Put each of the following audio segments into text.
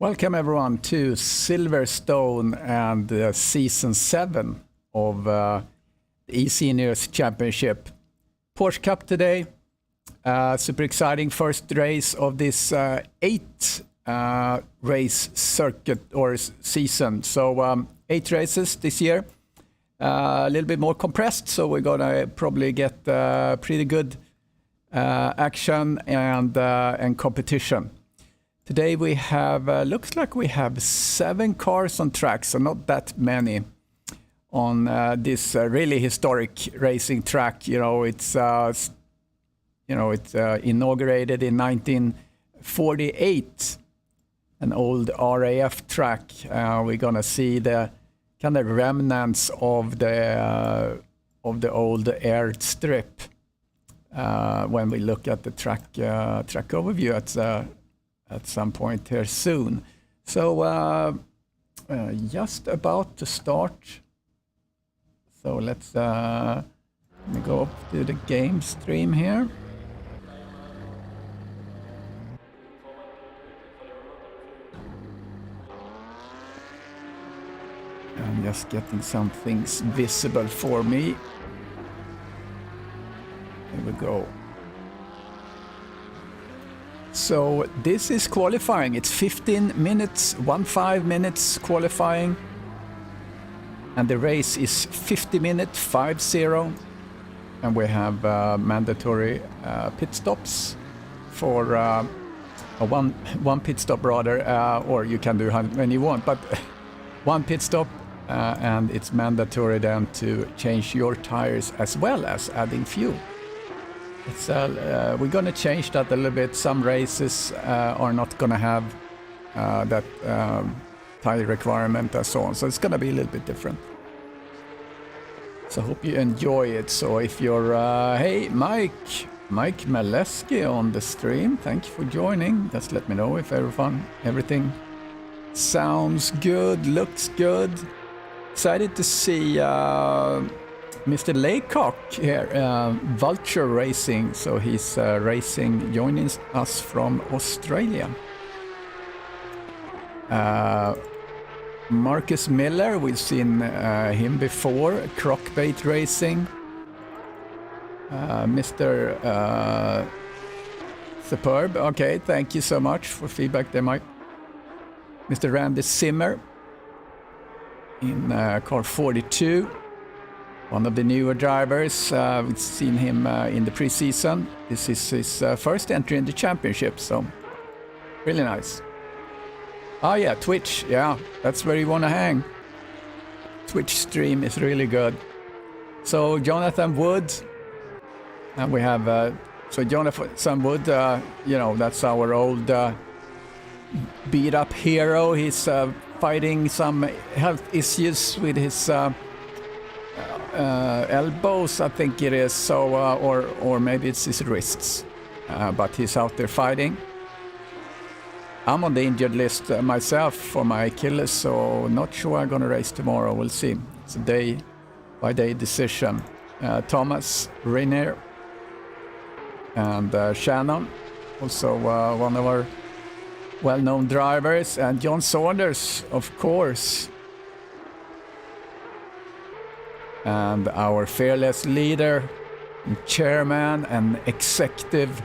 Welcome everyone to Silverstone and Season 7 of the eSeniors Championship. Porsche Cup today. Super exciting first race of this 8 race circuit or season. So 8 races this year. A little bit more compressed, so we're gonna probably get pretty good action and competition. Today we have, looks like we have 7 cars on track, so not that many on this really historic racing track. You know, it's inaugurated in 1948, an old RAF track. We're gonna see the kind of remnants of the old airstrip when we look at the track overview at some point here soon. So just about to start. So let's go up to the game stream here. I'm just getting some things visible for me. Here we go. So this is qualifying. It's 15 minutes, 15 minutes qualifying. And the race is 50 minutes, 50. And we have mandatory pit stops for one pit stop rather, or you can do how many you want, but one pit stop, and it's mandatory then to change your tires as well as adding fuel. It's, we're going to change that a little bit. Some races are not going to have that tire requirement and so on. So it's going to be a little bit different. So I hope you enjoy it. So if you're, hey, Mike Maleski on the stream, thank you for joining. Just let me know if everything sounds good, looks good. Excited to see Mr. Laycock here, Vulture Racing. So he's joining us from Australia. Marcus Miller, we've seen him before. Crockbait Racing. Mr. Superb. Okay, thank you so much for feedback there, Mike. Mr. Randy Zimmer in car 42. One of the newer drivers. We've seen him in the preseason. This is his first entry in the championship, so really nice. Oh yeah, Twitch. Yeah, that's where you want to hang. Twitch stream is really good. So Jonathan Wood, and we have so Jonathan Wood. You know, that's our old beat-up hero. He's fighting some health issues with his elbows, I think it is. So, or maybe it's his wrists. But he's out there fighting. I'm on the injured list myself for my Achilles, so not sure I'm gonna race tomorrow. We'll see. It's a day-by-day decision. Thomas Rainier and Shannon, also one of our well-known drivers, and John Saunders, of course. And our fearless leader, chairman and executive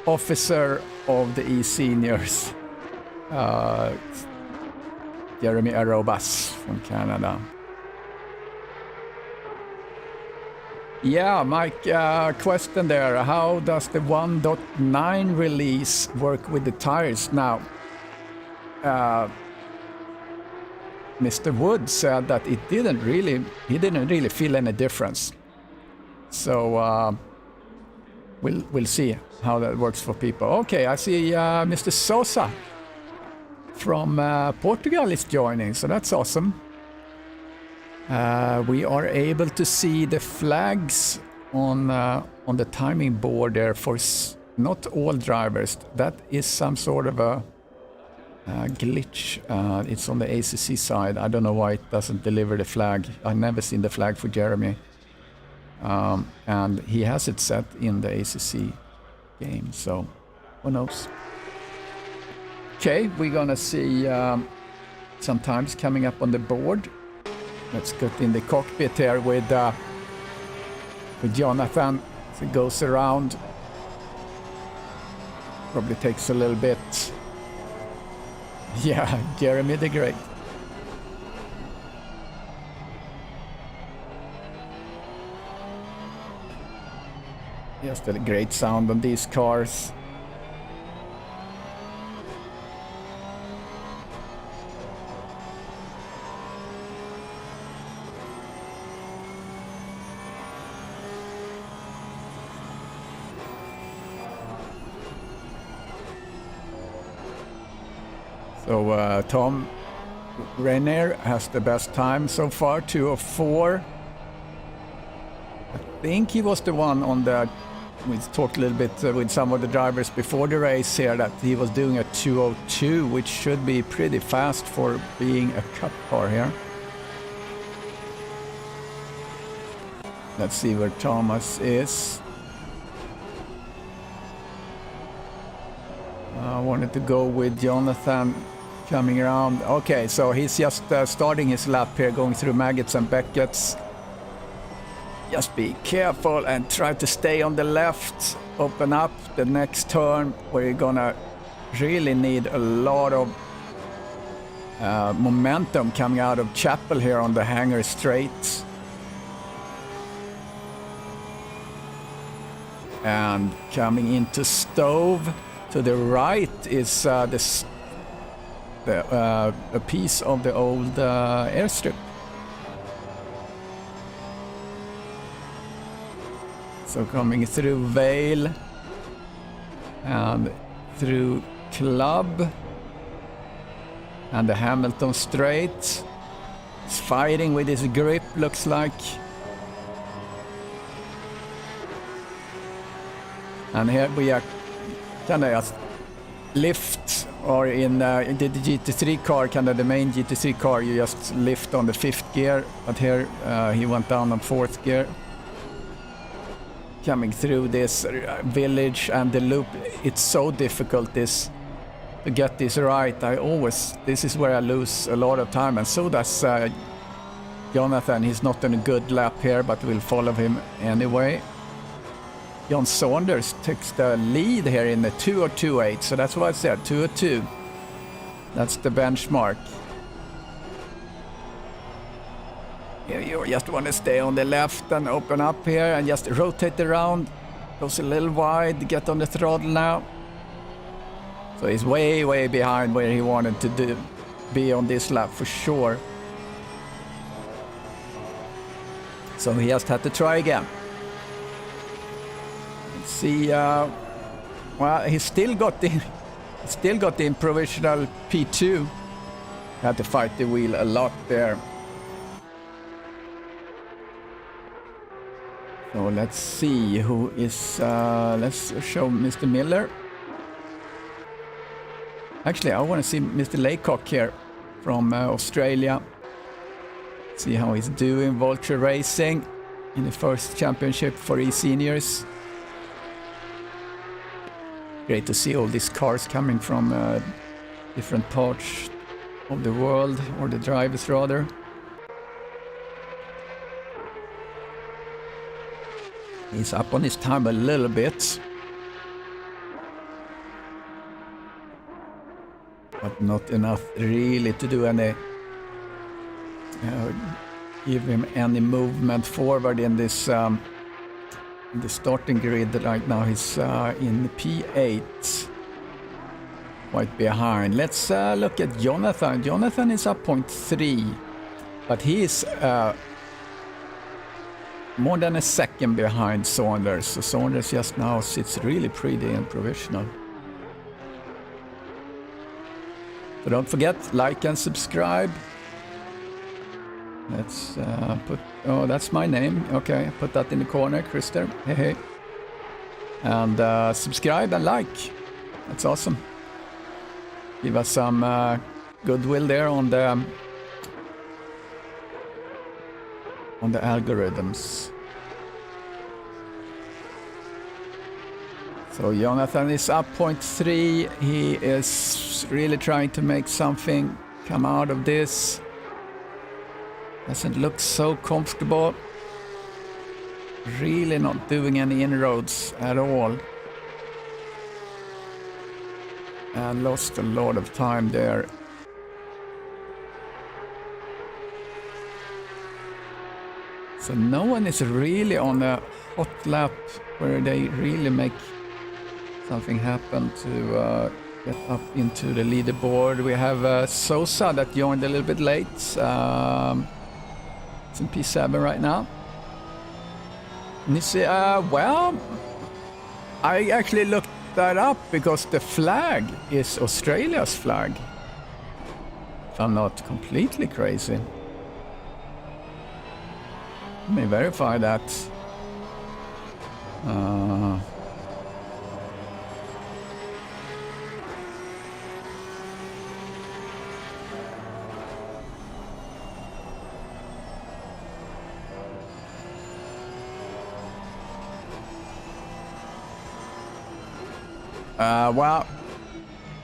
officer of the eSeniors, Jeremy Arobas from Canada. Yeah, Mike, question there. How does the 1.9 release work with the tires now? Mr. Wood said that he didn't really feel any difference. So we'll see how that works for people. Okay, I see Mr. Sosa from Portugal is joining, so that's awesome. We are able to see the flags on the timing board there for not all drivers. That is some sort of a glitch. It's on the ACC side. I don't know why it doesn't deliver the flag. I've never seen the flag for Jeremy. And he has it set in the ACC game, so who knows? Okay, we're gonna see some times coming up on the board. Let's get in the cockpit here with Jonathan. As he goes around, probably takes a little bit. Yeah, Jeremy the Great. Just a great sound on these cars. So Tom Rainier has the best time so far, 2:04. I think he was the one on the... We talked a little bit with some of the drivers before the race here that he was doing a 2:02, which should be pretty fast for being a cup car here. Let's see where Thomas is. I wanted to go with Jonathan coming around. Okay, so he's just starting his lap here, going through Maggots and Beckett's. Just be careful and try to stay on the left. Open up the next turn where you're gonna really need a lot of momentum coming out of Chapel here on the Hanger Straight. And coming into Stove. To the right is a piece of the old airstrip. So coming through Vale and through Club and the Hamilton Straight. He's fighting with his grip, looks like. And here we are kind of just lift, or in the GT3 car, kind of the main GT3 car, you just lift on the 5th gear, but here he went down on 4th gear. Coming through this village and the loop, it's so difficult to get this right. This is where I lose a lot of time, and so does Jonathan. He's not on a good lap here, but we'll follow him anyway. John Saunders takes the lead here in the 2:02.8, so that's what I said, 2:02. That's the benchmark. You just want to stay on the left and open up here and just rotate around. Goes a little wide, get on the throttle now. So he's way, way behind where he wanted to be on this lap for sure. So he just had to try again. See, well, he still got the provisional P2. Had to fight the wheel a lot there. So let's see who is. Let's show Mr. Miller. Actually, I want to see Mr. Laycock here from Australia. See how he's doing. Vulture Racing in the first championship for eSeniors. Great to see all these cars coming from different parts of the world, or the drivers rather. He's up on his time a little bit, but not enough really to do any, give him any movement forward in this the starting grid. Right now he's in P8, quite behind. Let's look at Jonathan. Jonathan is up 0.3, but he is more than a second behind Saunders. So Saunders just now sits really pretty in provisional. So don't forget, like and subscribe. Let's put... Oh, that's my name. Okay, put that in the corner, Krister. Hey, hey. And subscribe and like. That's awesome. Give us some goodwill there on the algorithms. So Jonathan is up 0.3. He is really trying to make something come out of this. Doesn't look so comfortable. Really not doing any inroads at all. And lost a lot of time there. So no one is really on a hot lap where they really make something happen to get up into the leaderboard. We have Sosa that joined a little bit late. It's in P7 right now. Nissi, well, I actually looked that up because the flag is Australia's flag. If I'm not completely crazy. Let me verify that. Well,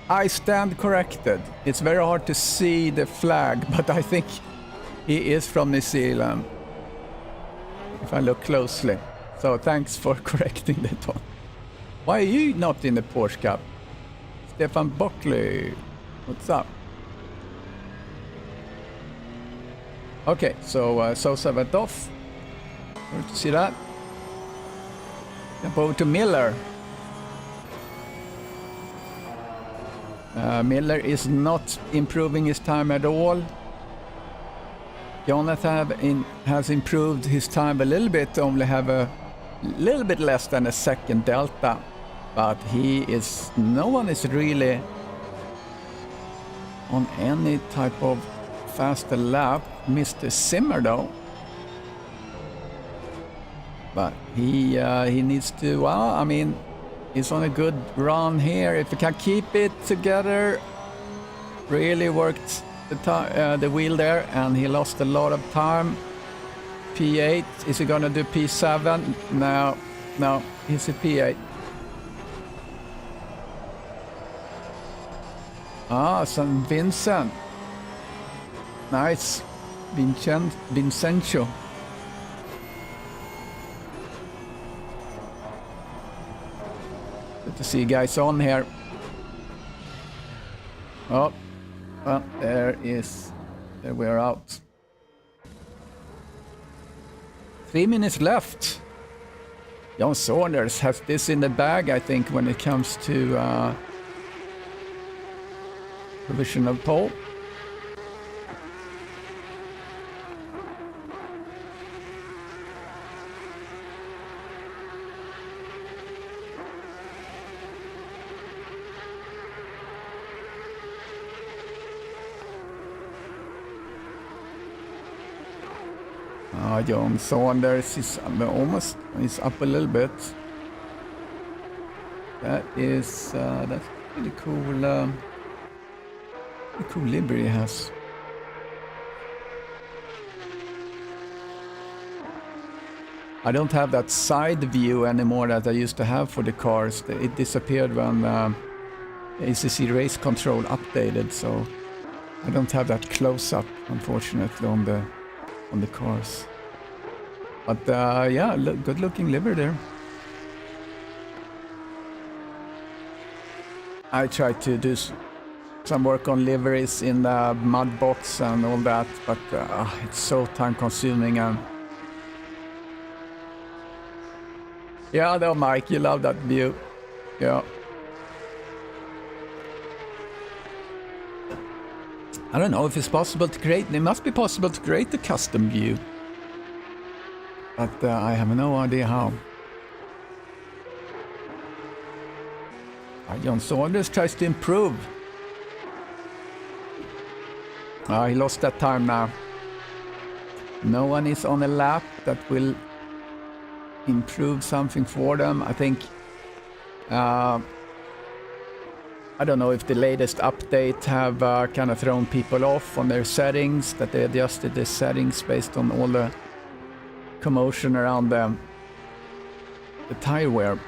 I stand corrected. It's very hard to see the flag, but I think he is from New Zealand. If I look closely. So thanks for correcting that one. Why are you not in the Porsche Cup? Stefan Buckley, what's up? Okay, so Sosa went off. Good to see that. Jump over to Miller. Miller is not improving his time at all. Jonathan has improved his time a little bit, only have a little bit less than a second delta. But no one is really on any type of faster lap. Mr. Zimmer though. But he needs to, well, I mean, he's on a good run here. If he can keep it together, really worked the wheel there, and he lost a lot of time. P8, is he gonna do P7? No, he's a P8. St. Vincent. Nice. Vincenzo. Good to see you guys on here. Oh, well, there we're out. 3 minutes left. Jan Saunders has this in the bag, I think, when it comes to provisional pole. Jan Saunders is he's up a little bit. That's pretty cool. Pretty cool livery he has. I don't have that side view anymore that I used to have for the cars. It disappeared when ACC Race Control updated, so I don't have that close-up, unfortunately, on the cars. But yeah, good-looking livery there. I tried to do some work on liveries in the mud box and all that, but it's so time-consuming. And yeah, though, Mike, you love that view. Yeah. I don't know if it's possible to create. It must be possible to create a custom view, but I have no idea how. Jan Saunders tries to improve. He lost that time now. No one is on a lap that will improve something for them. I think I don't know if the latest update have kind of thrown people off on their settings, that they adjusted the settings based on all the commotion around the tire wear.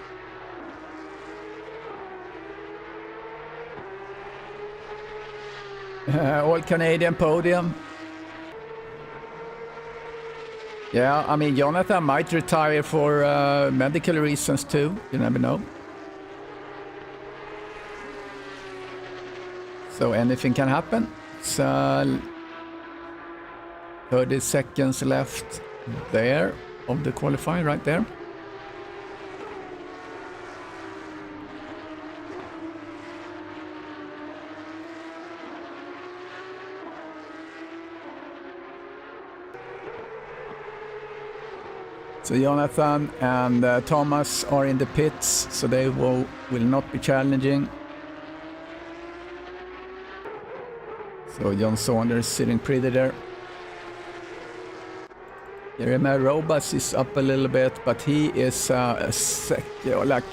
All Canadian podium. Yeah, I mean, Jonathan might retire for medical reasons too. You never know. So anything can happen. It's 30 seconds left there of the qualifying right there. So Jonathan and Thomas are in the pits, so they will not be challenging. So John Saunders sitting pretty there. Jeremiah Robas is up a little bit, but he is like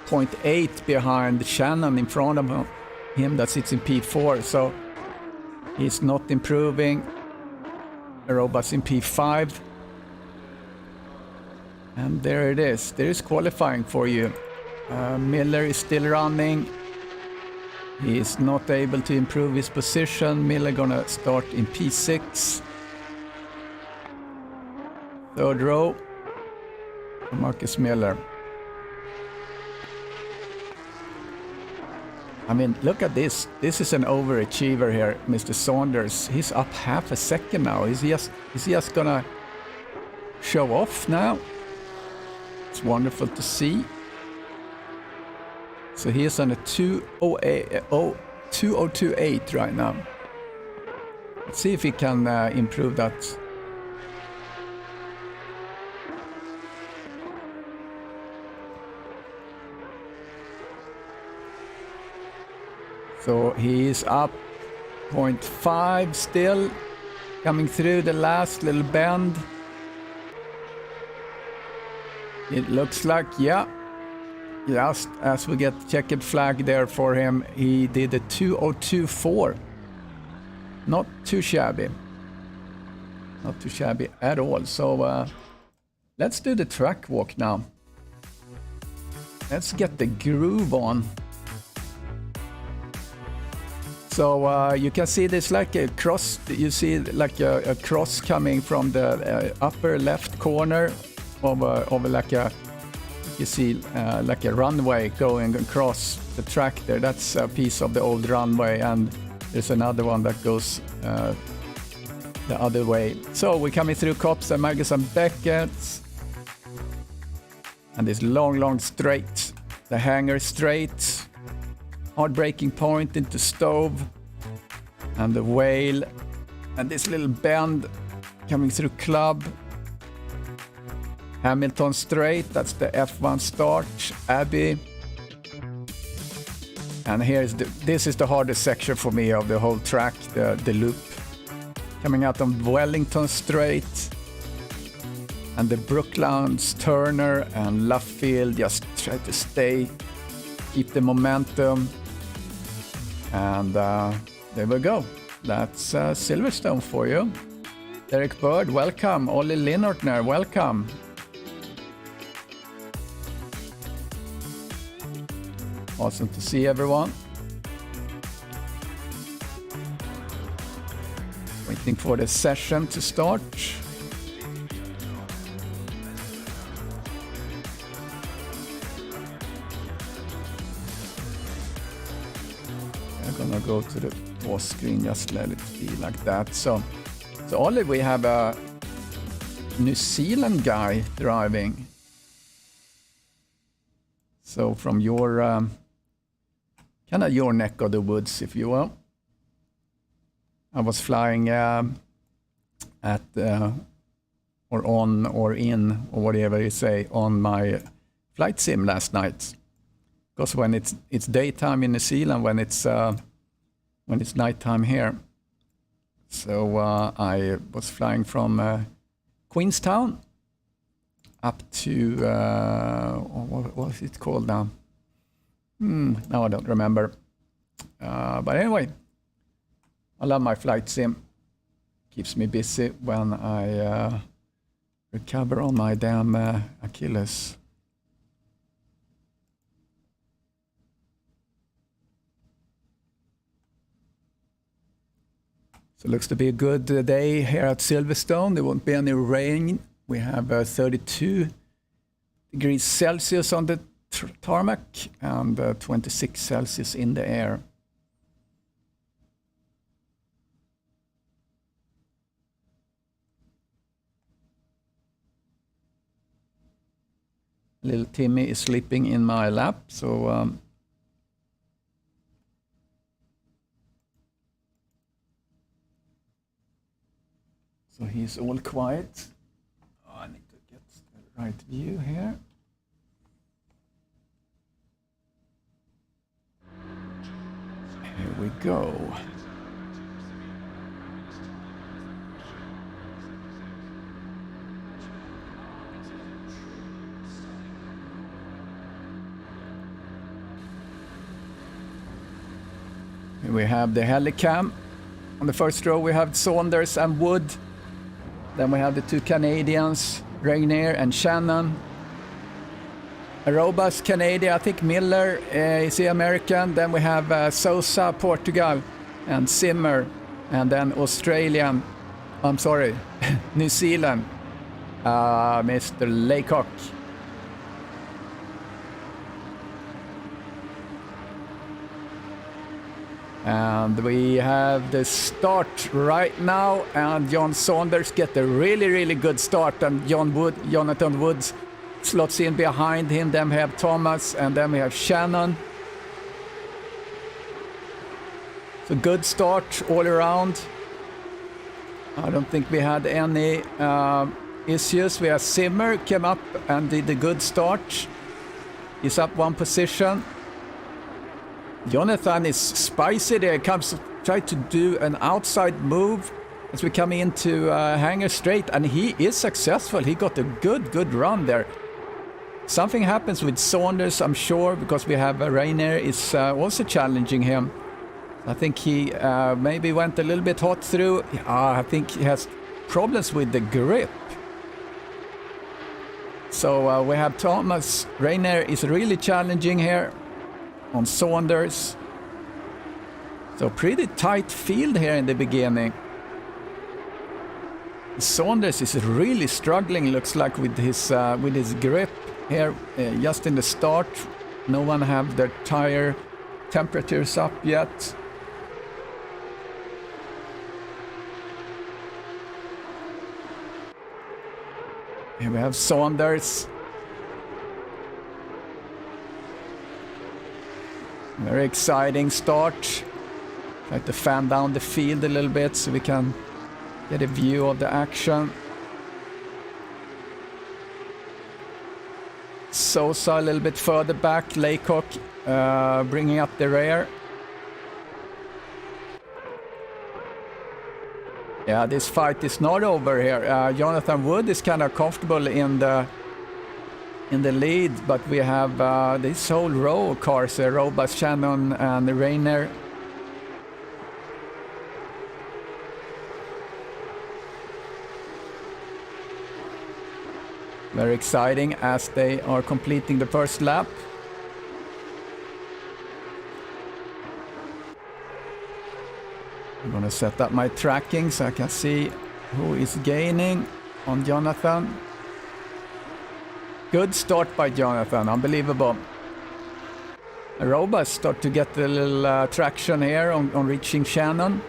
0.8 behind Shannon in front of him that sits in P4, so he's not improving. Robas in P5. And there it is. There is qualifying for you. Miller is still running. He is not able to improve his position. Miller gonna start in P6. Third row. Marcus Miller. I mean, look at this. This is an overachiever here, Mr. Saunders. He's up half a second now. Is he just gonna show off now? It's wonderful to see. So he is on a 2028 right now. Let's see if he can improve that. So he is up 0.5 still, coming through the last little bend. It looks like, yeah, just as we get the checkered flag there for him, he did a 2024. Not too shabby. Not too shabby at all. So let's do the track walk now. Let's get the groove on. So you can see there's like a cross, you see like a cross coming from the upper left corner of like a, you see like a runway going across the track there. That's a piece of the old runway, and there's another one that goes the other way. So we're coming through Copse and Magus and Beckett, and this long straight, the hanger straight, hard braking point into Stove, and the whale, and this little bend coming through Club. Hamilton straight, that's the F1 start, Abbey. And this is the hardest section for me of the whole track, the loop. Coming out on Wellington straight, and the Brooklands, Turner and Luffield just try to keep the momentum. And there we go. That's Silverstone for you. Derek Bird, welcome. Ollie Linnertner, welcome. Awesome to see everyone. Waiting for the session to start. I'm gonna go to the pause screen, just let it be like that. So Ollie, we have a New Zealand guy driving. So from your kind of your neck of the woods, if you will. I was flying at or on or in or whatever you say on my flight sim last night. Because when it's daytime in New Zealand, when it's nighttime here. So I was flying from Queenstown up to what was it called now? Now I don't remember. But anyway, I love my flight sim. Keeps me busy when I recover on my damn Achilles. So it looks to be a good day here at Silverstone. There won't be any rain. We have 32 degrees Celsius on the tarmac and 26 Celsius in the air. Little Timmy is sleeping in my lap, so so he's all quiet. Oh, I need to get the right view here. Here we go. Here we have the helicam. On the first row we have Saunders and Wood. Then we have the two Canadians, Rainier and Shannon. Arobas, Canada, I think Miller is the American. Then we have Sousa, Portugal, and Zimmer. And then Australian, I'm sorry, New Zealand, Mr. Laycock. And we have the start right now, and John Saunders get a really, really good start, and Jonathan Woods slots in behind him. Then we have Thomas, and then we have Shannon. So good start all around. I don't think we had any issues. We have Zimmer came up and did a good start. He's up one position. Jonathan is spicy there, try to do an outside move as we come into Hangar Straight, and he is successful. He got a good run there. Something happens with Saunders, I'm sure, because we have Rainier is also challenging him. I think he maybe went a little bit hot through. I think he has problems with the grip. So we have Thomas. Rainier is really challenging here on Saunders. So pretty tight field here in the beginning. Saunders is really struggling, looks like, with his grip here just in the start. No one have their tire temperatures up yet. Here we have Saunders. Very exciting start. Try to fan down the field a little bit so we can get a view of the action. Sosa a little bit further back. Laycock bringing up the rear. Yeah, this fight is not over here. Jonathan Wood is kind of comfortable in the lead, but we have this whole row of cars, Robas, Shannon, and Rainier. Very exciting as they are completing the first lap. I'm gonna set up my tracking so I can see who is gaining on Jonathan. Good start by Jonathan, unbelievable. Robas start to get a little traction here on reaching Shannon.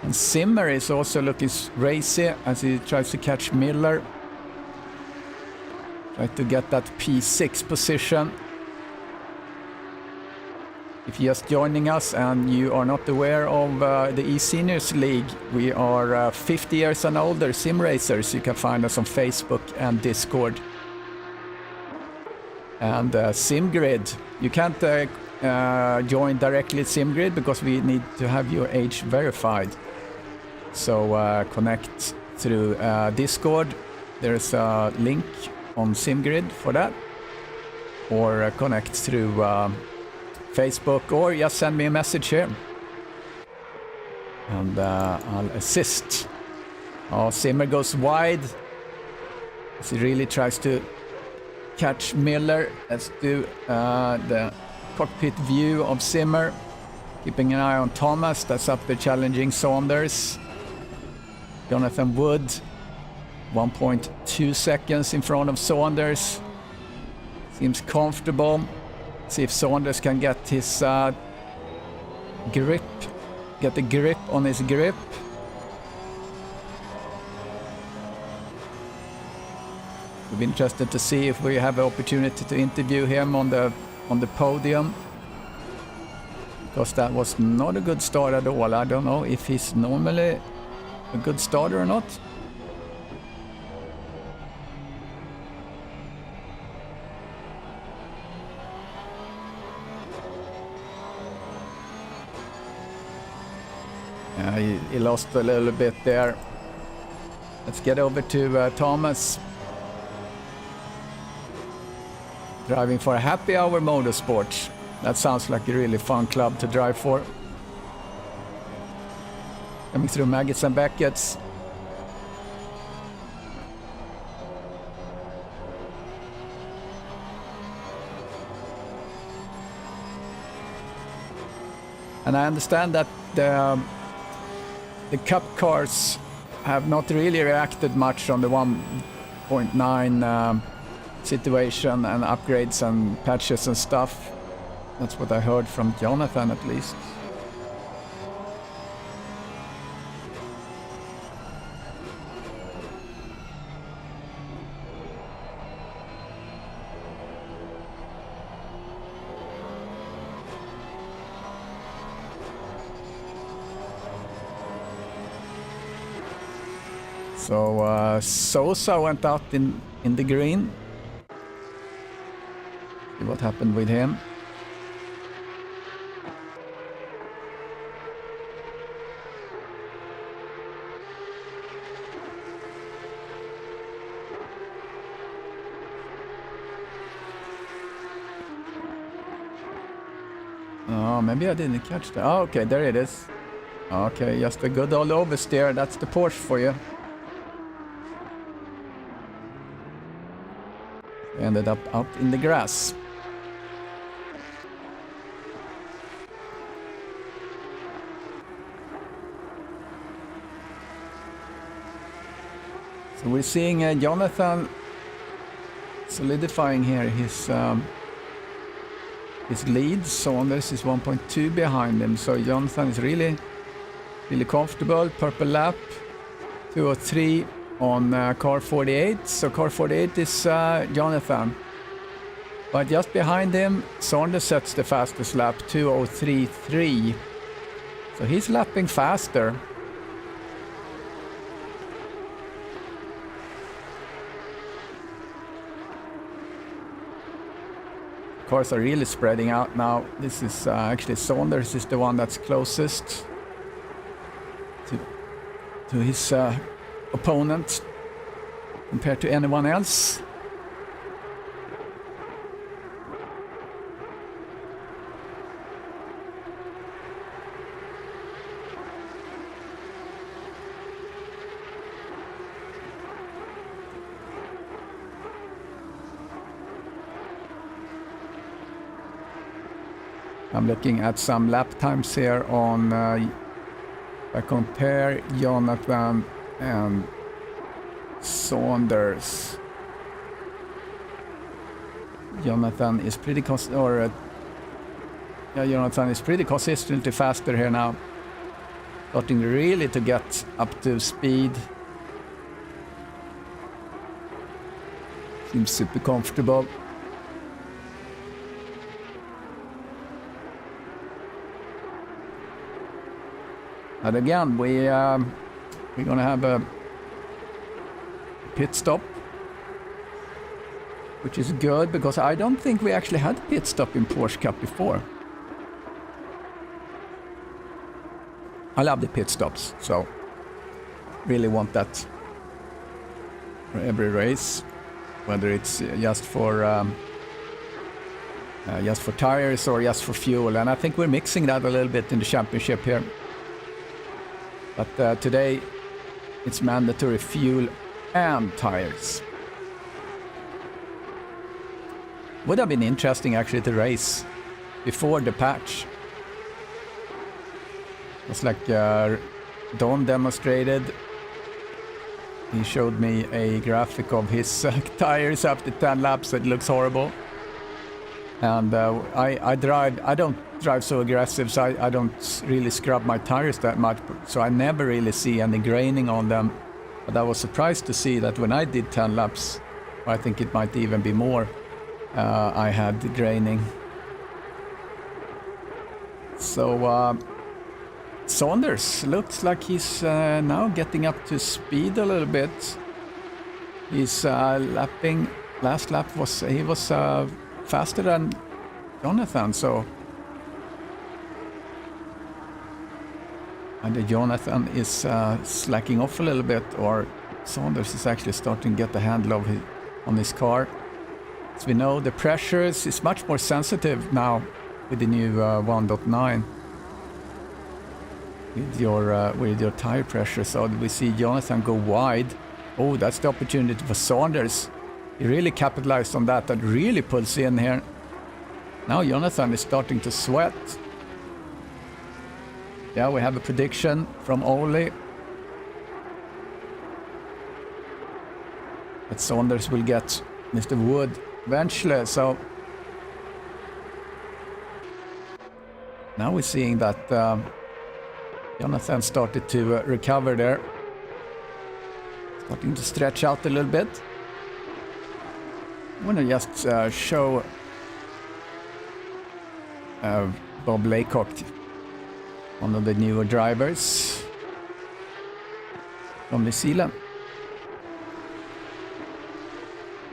And Zimmer is also looking racy as he tries to catch Miller. Try to get that P6 position. If you're just joining us and you are not aware of the eSeniors League, we are 50 years and older sim racers. You can find us on Facebook and Discord. And SIMGRID, you can't join directly SIMGRID because we need to have your age verified. So connect through Discord. There's a link on SIMGRID for that. Or connect through Facebook, or just send me a message here. And I'll assist. Oh, Zimmer goes wide. As he really tries to catch Miller. Let's do the cockpit view of Zimmer. Keeping an eye on Thomas, that's up there challenging Saunders. Jonathan Wood, 1.2 seconds in front of Saunders. Seems comfortable. See if Saunders can get his grip, get the grip on his grip. We'll be interested to see if we have the opportunity to interview him on the podium. Because that was not a good start at all. I don't know if he's normally a good starter or not. Yeah, he lost a little bit there. Let's get over to Thomas. Driving for a Happy Hour Motorsports. That sounds like a really fun club to drive for. Coming through Maggots and Beckett's. And I understand that the Cup cars have not really reacted much on the 1.9 situation and upgrades and patches and stuff. That's what I heard from Jonathan at least. So Sosa went out in the green. See what happened with him. Oh, maybe I didn't catch that. Oh, okay, there it is. Okay, just a good old oversteer. That's the Porsche for you. Ended up out in the grass. So we're seeing Jonathan solidifying here his lead. Saunders is 1.2 behind him, so Jonathan is really comfortable. Purple lap, 203 on car 48. So car 48 is Jonathan, but just behind him Saunders sets the fastest lap, 203.3. So he's lapping faster. Cars are really spreading out now. This is actually Saunders is the one that's closest to his opponent compared to anyone else. I'm looking at some lap times here on I compare Jonathan and Saunders. Jonathan is pretty Jonathan is pretty consistently faster here now. Starting really to get up to speed. Seems super comfortable. And again, we're gonna have a pit stop, which is good because I don't think we actually had a pit stop in Porsche Cup before. I love the pit stops, so really want that for every race, whether it's just for tires or just for fuel. And I think we're mixing that a little bit in the championship here. But today it's mandatory fuel and tires. Would have been interesting actually to race before the patch. It's like Don demonstrated. He showed me a graphic of his tires after 10 laps. It looks horrible. And I don't drive so aggressive, so I don't really scrub my tires that much. So I never really see any graining on them. But I was surprised to see that when I did 10 laps, I think it might even be more, I had graining. So Saunders looks like he's now getting up to speed a little bit. He's lapping. Last lap was faster than Jonathan, so either Jonathan is slacking off a little bit, or Saunders is actually starting to get the handle on his car. As we know, the pressures is much more sensitive now with the new 1.9 with your tire pressure. So we see Jonathan go wide. Oh, that's the opportunity for Saunders. He really capitalized on that and really pulls in here. Now Jonathan is starting to sweat. Yeah, we have a prediction from Ole that Saunders will get Mr. Wood eventually. So now we're seeing that Jonathan started to recover there. Starting to stretch out a little bit. I want to just show Bob Laycock, one of the newer drivers from New Zealand.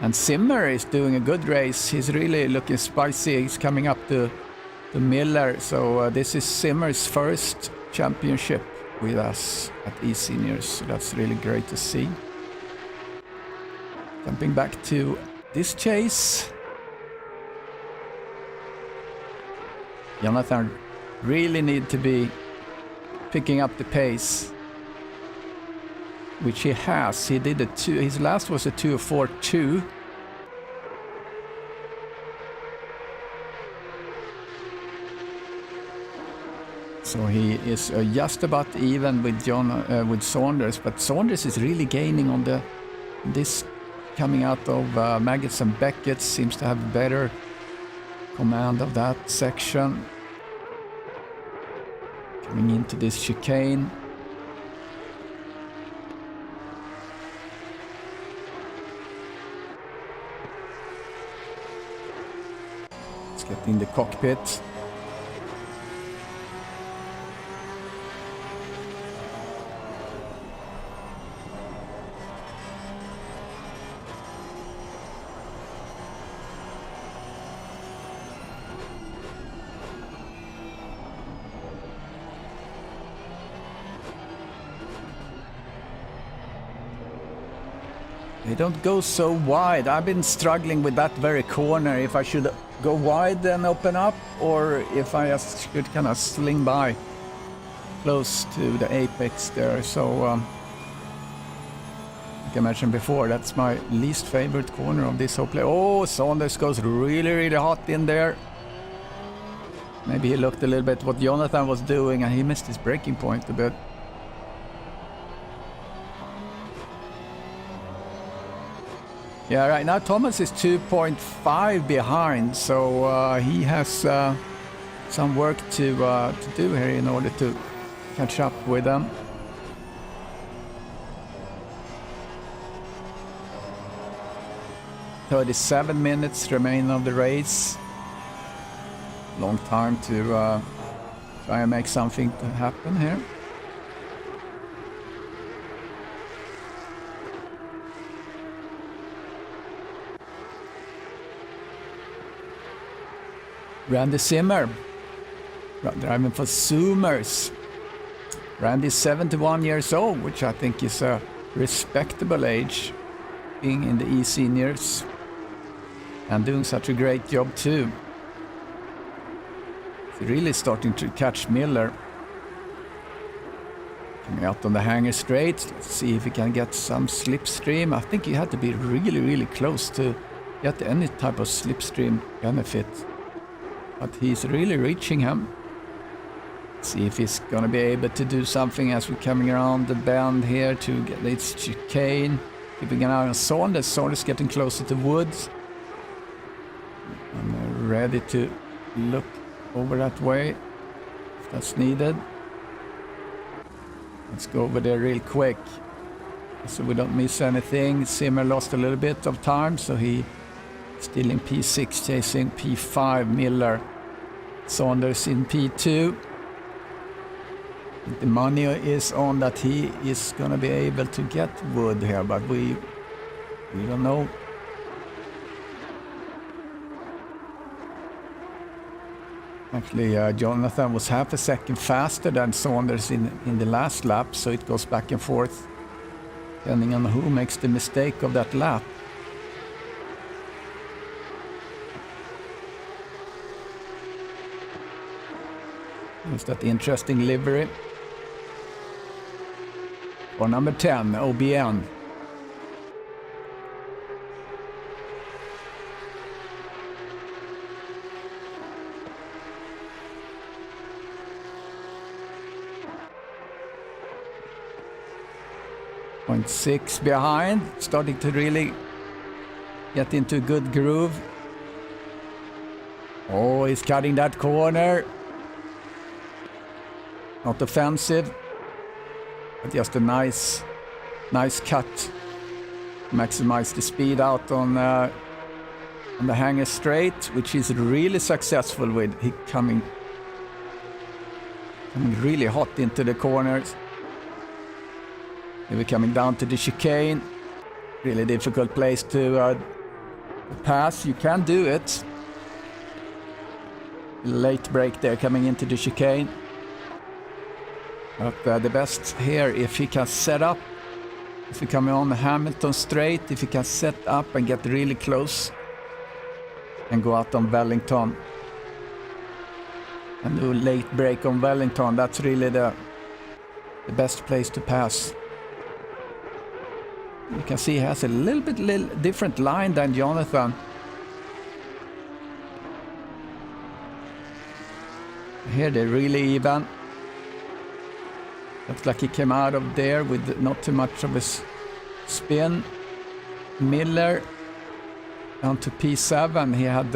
And Zimmer is doing a good race. He's really looking spicy. He's coming up to Miller. So this is Zimmer's first championship with us at eSeniors. So that's really great to see. Jumping back to this chase. Jonathan really need to be picking up the pace, which he has. He did his last was a 2:04.2. So he is just about even with Saunders, but Saunders is really gaining on this coming out of Maggots and Beckett. Seems to have better command of that section. Coming into this chicane. Let's get in the cockpit. They don't go so wide. I've been struggling with that very corner, if I should go wide and open up, or if I just should kind of sling by close to the apex there. So like I mentioned before, that's my least favorite corner of this whole play. Oh, Saunders goes really, really hot in there. Maybe he looked a little bit what Jonathan was doing and he missed his braking point a bit. Yeah, right now Thomas is 2.5 behind, so he has some work to do here in order to catch up with them. "37 minutes remain of the race. Long time to try and make something to happen here. Randy Zimmer, driving for Zoomers. Randy's 71 years old, which I think is a respectable age, being in the eSeniors and doing such a great job too. He's really starting to catch Miller. Coming out on the hanger straight. Let's see if he can get some slipstream. I think he had to be really, really close to get any type of slipstream benefit. But he's really reaching him. See if he's gonna be able to do something as we're coming around the bend here to get its chicane. Keeping an eye on Saunders. Saunders getting closer to Woods. I'm ready to look over that way if that's needed. Let's go over there real quick so we don't miss anything. Simmer lost a little bit of time, so he still in P6 chasing P5. Miller. Saunders in P2. The money is on that he is going to be able to get Wood here, but we don't know. Actually, Jonathan was half a second faster than Saunders in the last lap, so it goes back and forth depending on who makes the mistake of that lap. There's that interesting livery. Or number 10, OBN. .6 behind, starting to really get into a good groove. Oh, he's cutting that corner. Not offensive, but just a nice cut. Maximize the speed out on the hanger straight, which he's really successful with. He coming really hot into the corners. We're coming down to the chicane. Really difficult place to pass. You can do it. Late break there coming into the chicane. But the best here, if he can set up, if we come on the Hamilton straight, if he can set up and get really close and go out on Wellington and do a late break on Wellington, that's really the best place to pass. You can see he has a little bit different line than Jonathan. Here they're really even. Looks like he came out of there with not too much of a spin. Miller down to P7. He had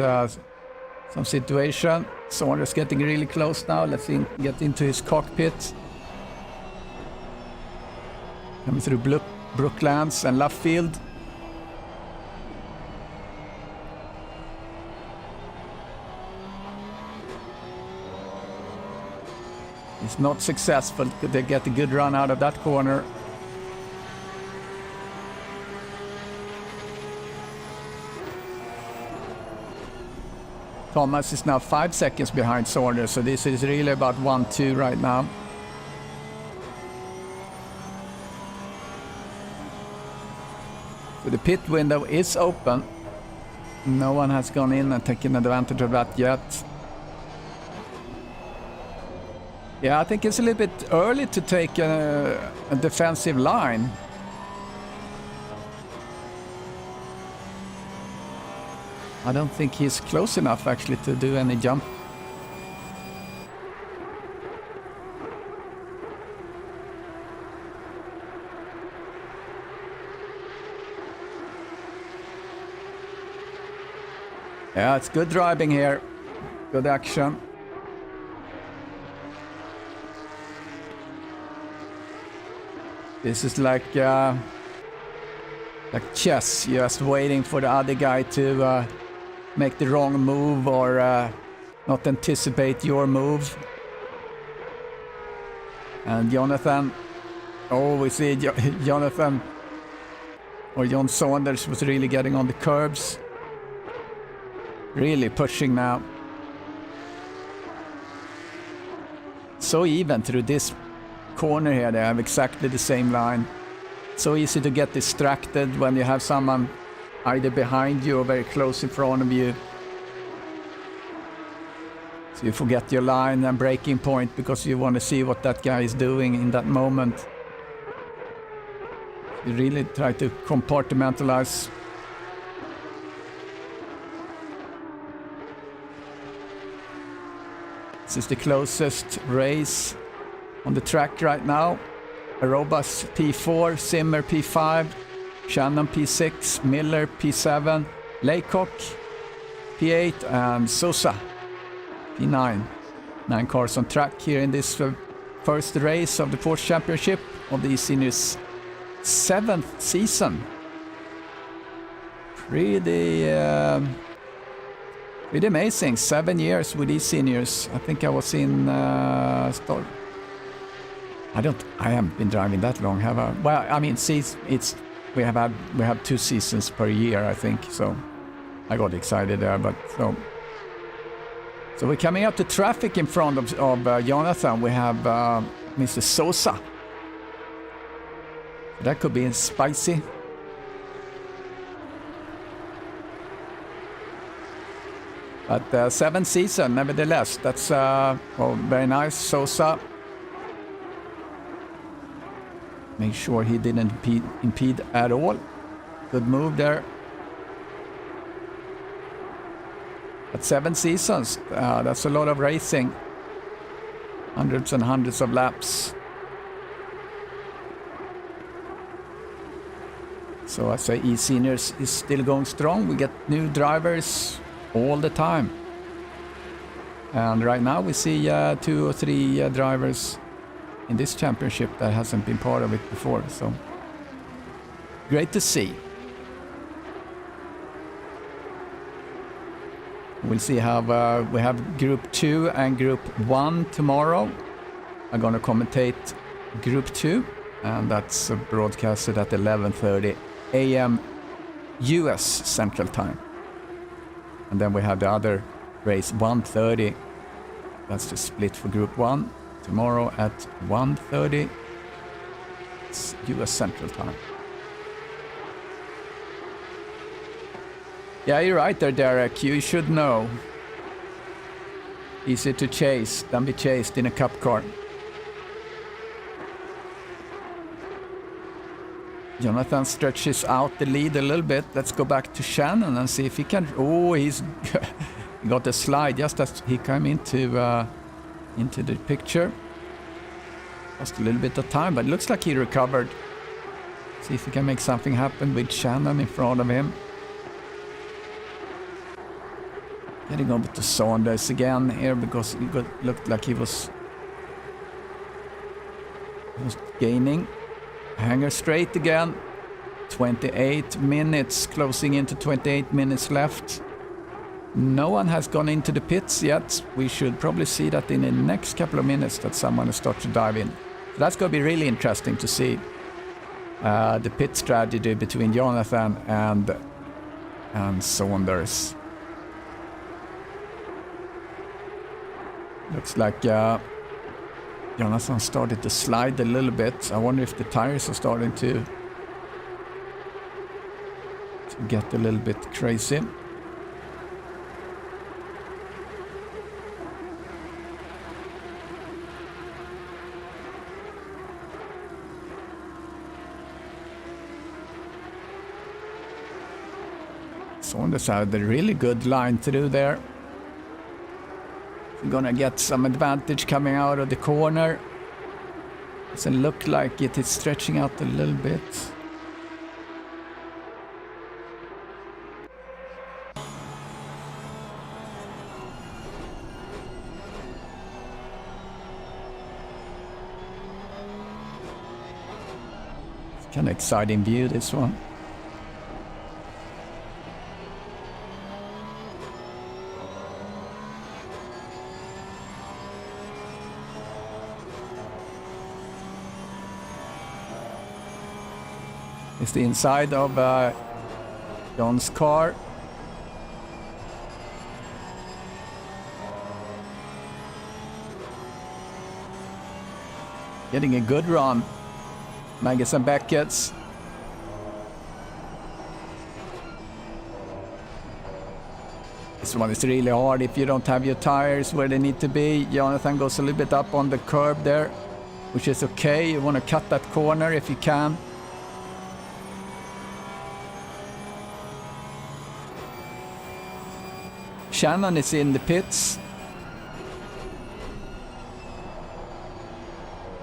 some situation. Saunders getting really close now. Let's get into his cockpit. Coming through Brooklands and Luffield. It's not successful. They get a good run out of that corner. Thomas is now 5 seconds behind Saunders, so this is really about 1-2 right now. So the pit window is open. No one has gone in and taken advantage of that yet. Yeah, I think it's a little bit early to take a defensive line. I don't think he's close enough actually to do any jump. Yeah, it's good driving here. Good action. This is like chess, just waiting for the other guy to make the wrong move or not anticipate your move. And Jonathan, oh, we see Jonathan or John Saunders was really getting on the curbs. Really pushing now. So even through this corner here, they have exactly the same line. So easy to get distracted when you have someone either behind you or very close in front of you. So you forget your line and braking point because you want to see what that guy is doing in that moment. You really try to compartmentalize. This is the closest race on the track right now. Arobas P4, Zimmer P5, Shannon P6, Miller P7, Laycock P8 and Sosa P9. 9 cars on track here in this first race of the Porsche Championship of the eSeniors 7th season. Pretty amazing. 7 years with eSeniors. I think I was in start. I haven't been driving that long, have I? Well, I mean, we have 2 seasons per year, I think. So I got excited there, but so we're coming up to traffic in front of Jonathan. We have Mr. Sosa. That could be spicy. But 7th season, nevertheless. That's very nice, Sosa. Make sure he didn't impede at all. Good move there. But 7 seasons, that's a lot of racing. Hundreds and hundreds of laps. So I say eSeniors is still going strong. We get new drivers all the time. And right now we see 2 or 3 drivers in this championship that hasn't been part of it before. So great to see. We'll see how we have Group 2 and Group 1 tomorrow. I'm going to commentate Group 2, and that's broadcasted at 11:30 a.m. US Central Time. And then we have the other race, 1:30. That's the split for Group 1. Tomorrow at 1:30 US Central Time. Yeah, you're right there, Derek. You should know. Easy to chase than be chased in a cup car. Jonathan stretches out the lead a little bit. Let's go back to Shannon and see if he can... Oh, he's got a slide just as he came into the picture. Lost a little bit of time, but it looks like he recovered. See if he can make something happen with Shannon in front of him. Getting over to Saunders again here because it looked like he was gaining. Hanger straight again. 28 minutes, closing into 28 minutes left. No one has gone into the pits yet. We should probably see that in the next couple of minutes that someone will start to dive in. So that's going to be really interesting to see the pit strategy between Jonathan and Saunders. Looks like Jonathan started to slide a little bit. I wonder if the tires are starting to get a little bit crazy. Saunders had a really good line through there. We're gonna get some advantage coming out of the corner. Doesn't look like it is stretching out a little bit. It's kind of exciting view, this one. It's the inside of John's car. Getting a good run. Magnus and Beckett's. This one is really hard if you don't have your tires where they need to be. Jonathan goes a little bit up on the curb there, which is okay. You want to cut that corner if you can. Shannon is in the pits.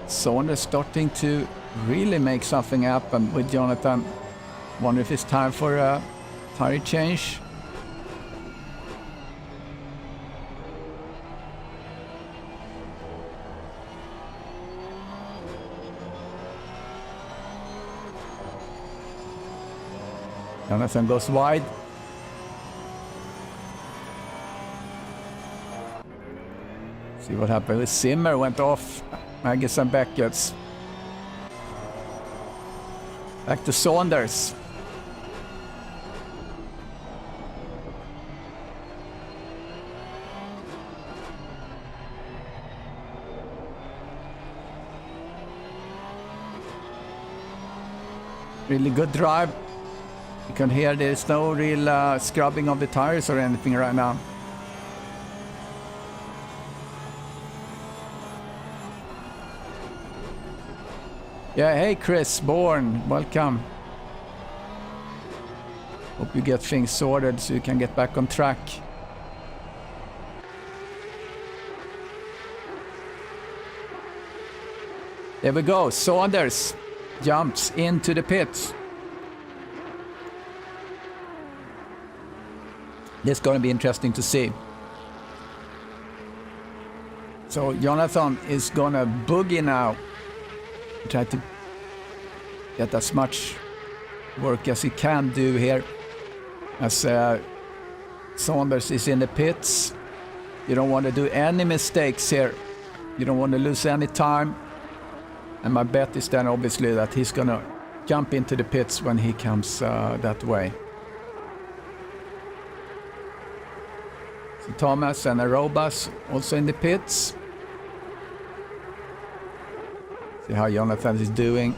Saunders starting to really make something happen with Jonathan. Wonder if it's time for a tire change. Jonathan goes wide. See what happened with Zimmer, went off. Magus and Beckett's. Back to Saunders. Really good drive. You can hear there's no real scrubbing of the tires or anything right now. Yeah, hey Chris Bourne, welcome. Hope you get things sorted so you can get back on track. There we go, Saunders jumps into the pits. This is going to be interesting to see. So Jonathan is going to boogie now. Try to get as much work as he can do here. As Saunders is in the pits. You don't want to do any mistakes here. You don't want to lose any time. And my bet is then obviously that he's going to jump into the pits when he comes that way. So Thomas and Arobas also in the pits. See how Jonathan is doing.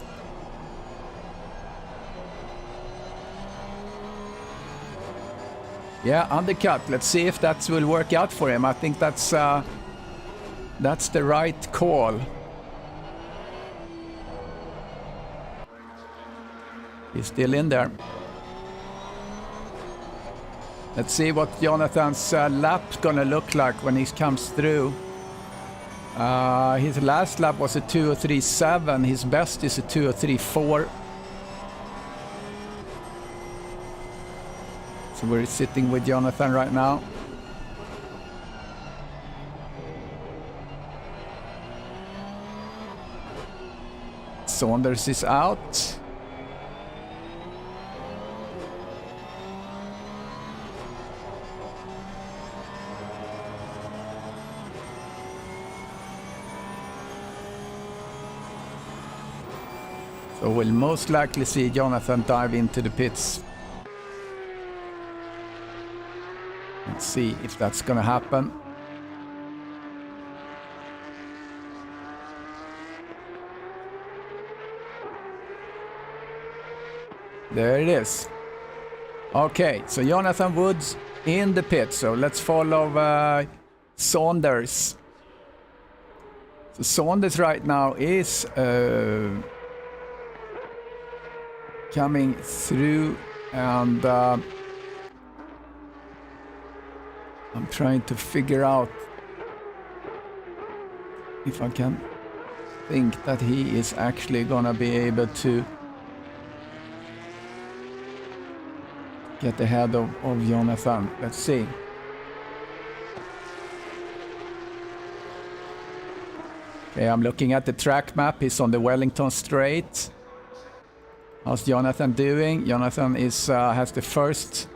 Yeah, undercut. Let's see if that will work out for him. I think that's the right call. He's still in there. Let's see what Jonathan's lap's gonna look like when he comes through. His last lap was a 2:03.7. His best is a 2:03.4. So we're sitting with Jonathan right now. Saunders is out. So we'll most likely see Jonathan dive into the pits. Let's see if that's gonna happen. There it is. Okay, so Jonathan Woods in the pit. So let's follow Saunders. So Saunders right now is coming through, and I'm trying to figure out if I can think that he is actually gonna be able to get ahead of Jonathan. Let's see. Okay, I'm looking at the track map. He's on the Wellington Straight. How's Jonathan doing? Jonathan is has the first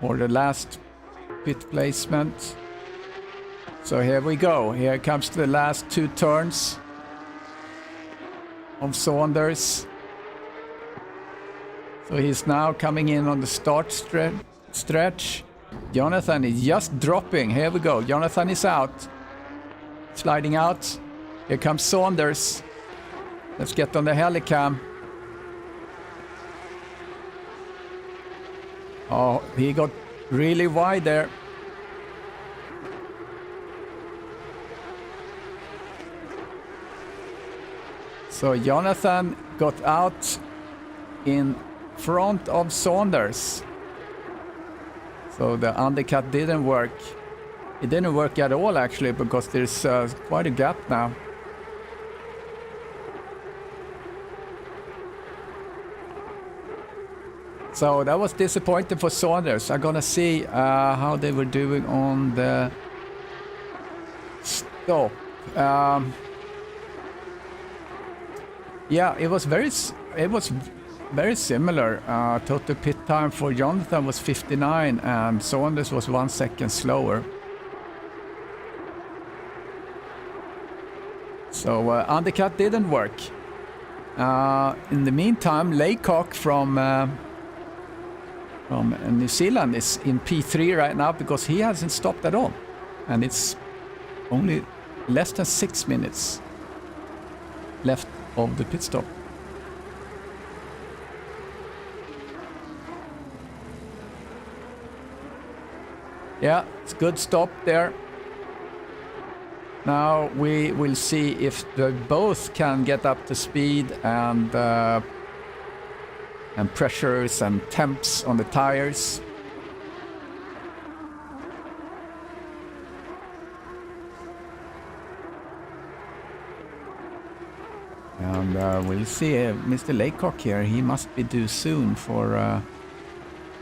or the last pit placement. So here we go. Here comes the last two turns of Saunders. So he's now coming in on the start stretch. Jonathan is just dropping. Here we go. Jonathan is out. Sliding out. Here comes Saunders. Let's get on the helicam. Oh, he got really wide there. So Jonathan got out in front of Saunders. So the undercut didn't work. It didn't work at all actually, because there's quite a gap now. So that was disappointing for Saunders. I'm gonna see how they were doing on the stop. Yeah, it was very similar. Total pit time for Jonathan was 59 and Saunders was 1 second slower. So undercut didn't work. In the meantime, Laycock from New Zealand is in P3 right now because he hasn't stopped at all. And it's only less than 6 minutes left of the pit stop. Yeah, it's a good stop there. Now we will see if they both can get up to speed and pressures and temps on the tires. And we'll see Mr. Laycock here. He must be due soon for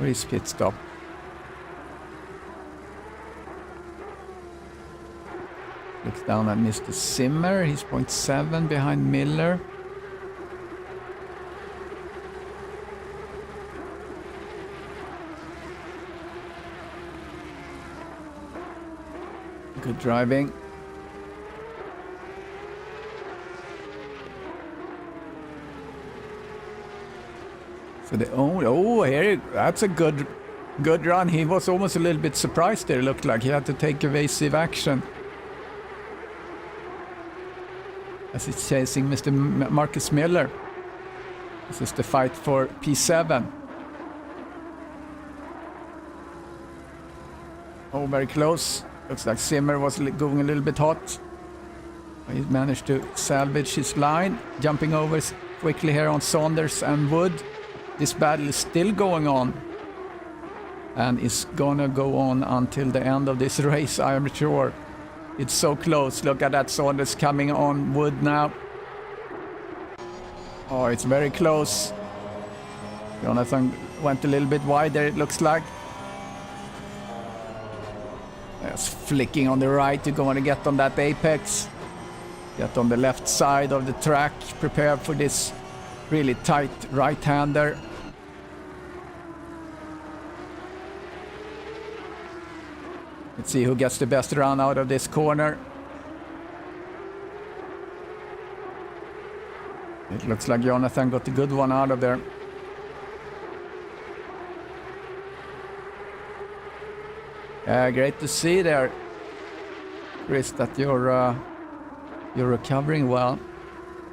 his pit stop. Looks down at Mr. Zimmer. He's 0.7 behind Miller. Good driving. So the here that's a good run. He was almost a little bit surprised there. It looked like he had to take evasive action as he's chasing Mr. Marcus Miller. This is the fight for P7. Oh, very close. Looks like Zimmer was going a little bit hot. He managed to salvage his line, jumping over quickly here on Saunders and Wood. This battle is still going on and is gonna go on until the end of this race, I am sure. It's so close. Look at that, Saunders coming on Wood now. Oh, it's very close. Jonathan went a little bit wider, it looks like. Just flicking on the right, you're going to get on that apex. Get on the left side of the track, prepare for this really tight right-hander. Let's see who gets the best run out of this corner. It looks like Jonathan got a good one out of there. Great to see there, Chris, that you're recovering well.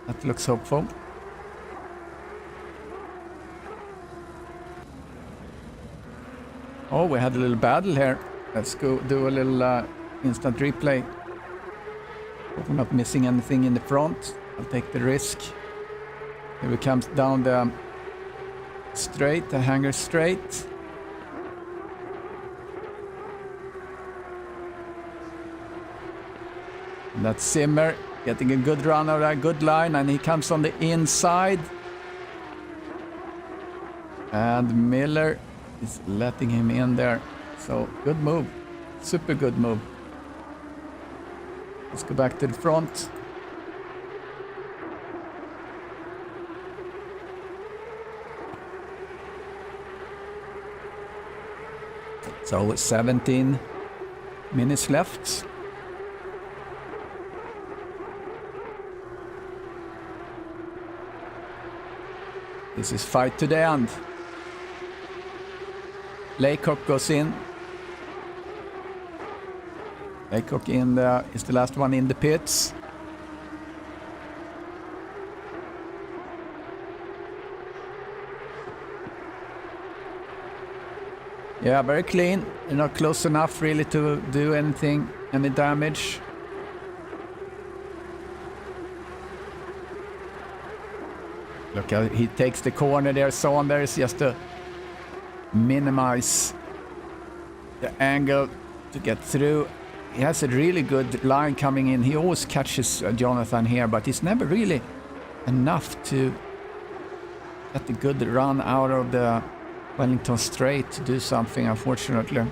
That looks hopeful. Oh, we had a little battle here. Let's go do a little instant replay. Hope we're not missing anything in the front. I'll take the risk. Here we come down the straight, the hanger straight. And that's Zimmer getting a good run out of that good line, and he comes on the inside. And Miller is letting him in there. So good move, super good move. Let's go back to the front. So 17 minutes left. This is fight to the end. Laycock goes in. Laycock is the last one in the pits. Yeah, very clean. You're not close enough really to do anything, any damage. Look how he takes the corner there. Saunders just to minimize the angle to get through. He has a really good line coming in. He always catches Jonathan here, but it's never really enough to get a good run out of the Wellington straight to do something, unfortunately.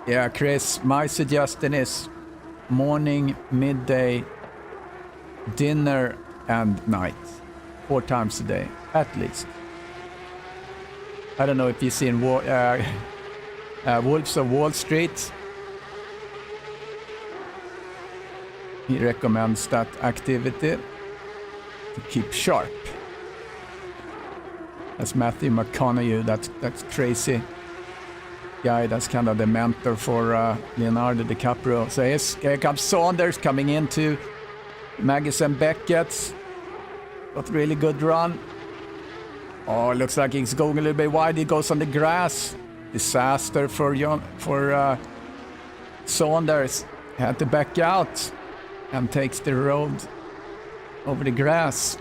Yeah, Chris, my suggestion is morning, midday, dinner and night. 4 times a day, at least. I don't know if you've seen Wolves of Wall Street. He recommends that activity to keep sharp. That's Matthew McConaughey, that's crazy guy, that's kind of the mentor for Leonardo DiCaprio. So here comes Saunders coming into Magnussen Beckett. Got a really good run. Oh, looks like he's going a little bit wide. He goes on the grass. Disaster for Saunders. Had to back out and takes the road over the grass.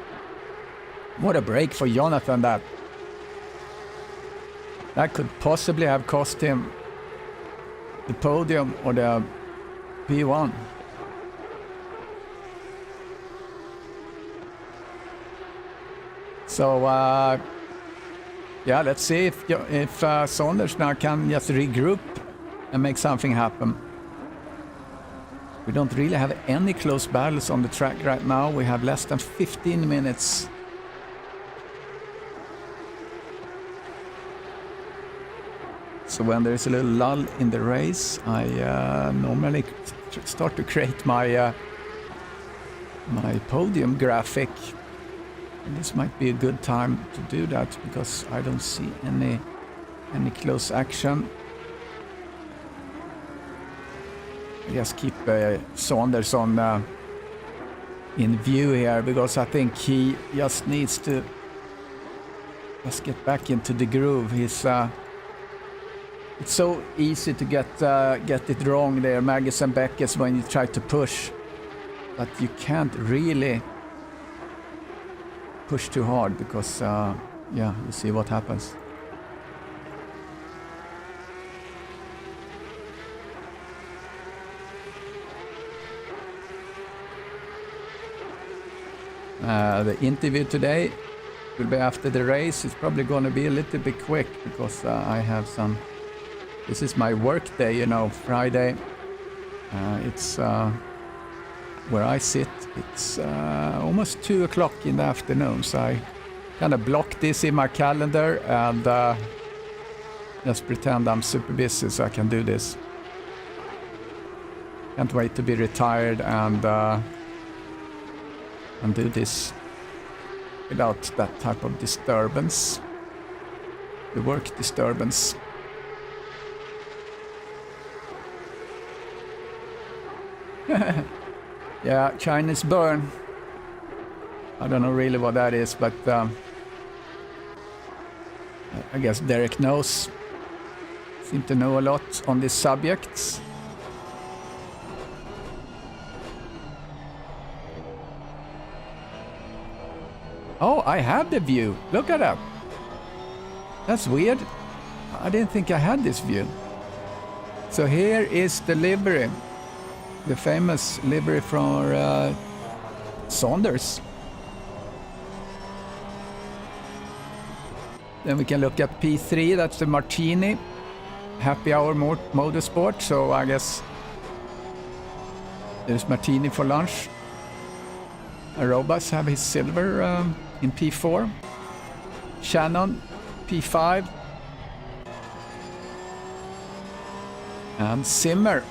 What a break for Jonathan, that. That could possibly have cost him the podium or the P1. So, yeah, let's see if Saunders now can just regroup and make something happen. We don't really have any close battles on the track right now. We have less than 15 minutes. So when there's a little lull in the race, I normally start to create my my podium graphic. And this might be a good time to do that because I don't see any close action. I just keep Saunders on in view here because I think he just needs to just get back into the groove. He's it's so easy to get it wrong there, Magnussen Beckett, when you try to push, but you can't really push too hard because yeah, you see what happens. The interview today will be after the race. It's probably going to be a little bit quick because I have some. This is my work day, you know, Friday. It's where I sit. It's almost 2 o'clock in the afternoon, so I kind of block this in my calendar and just pretend I'm super busy so I can do this. Can't wait to be retired and do this without that type of disturbance, the work disturbance. Yeah, Chinese burn. I don't know really what that is, but I guess Derek knows. Seem to know a lot on this subject. Oh, I have the view. Look at that. That's weird. I didn't think I had this view. So here is the livery. The famous livery for Saunders. Then we can look at P3, that's the Martini. Happy Hour Motorsport, so I guess there's Martini for lunch. Arobas have his silver in P4. Shannon, P5. And Zimmer.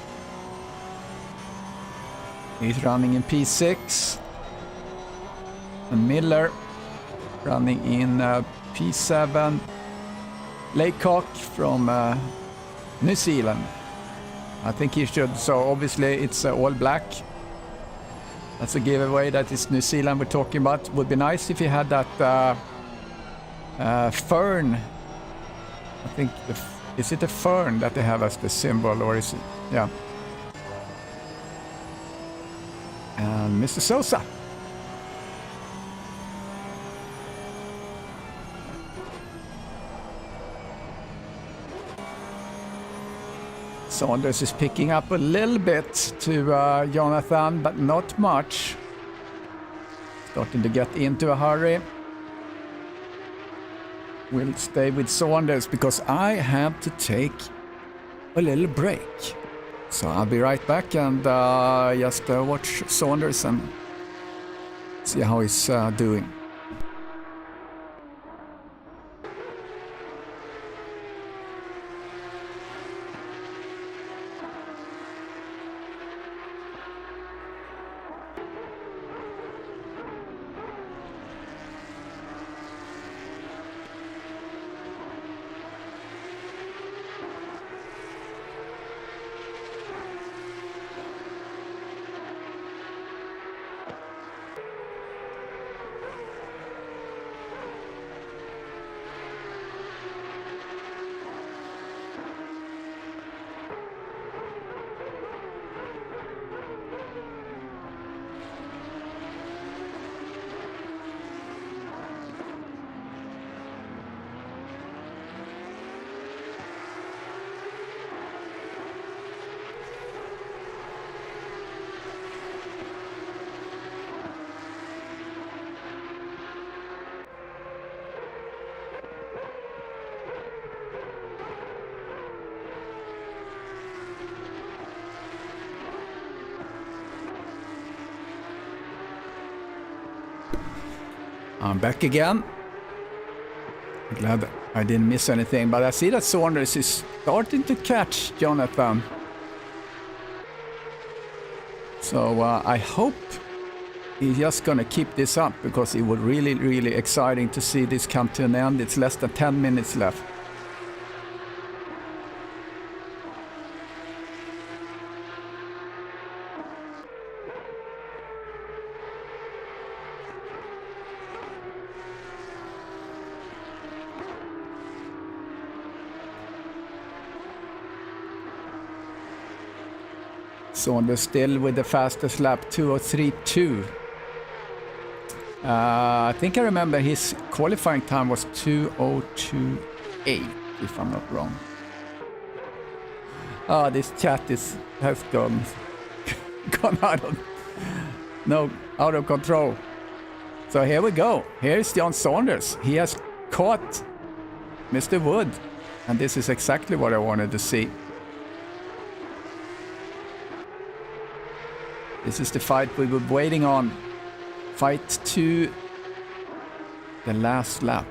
He's running in P6. And Miller running in P7. Laycock from New Zealand. I think he should, so obviously it's all black. That's a giveaway that it's New Zealand we're talking about. Would be nice if he had that fern. I think, is it a fern that they have as the symbol or is it, yeah. And Mr. Sosa. Saunders is picking up a little bit to Jonathan, but not much. Starting to get into a hurry. We'll stay with Saunders because I have to take a little break. So I'll be right back and just watch Saunders and see how he's doing. I'm back again. Glad I didn't miss anything, but I see that Saunders is starting to catch Jonathan. So I hope he's just gonna keep this up because it was really, really exciting to see this come to an end. It's less than 10 minutes left. Saunders still with the fastest lap, 2:03.2. I think I remember his qualifying time was 2:02.8, if I'm not wrong. Oh, this chat has gone out of control. So here we go. Here's John Saunders. He has caught Mr. Wood, and this is exactly what I wanted to see. This is the fight we were waiting on. Fight to the last lap.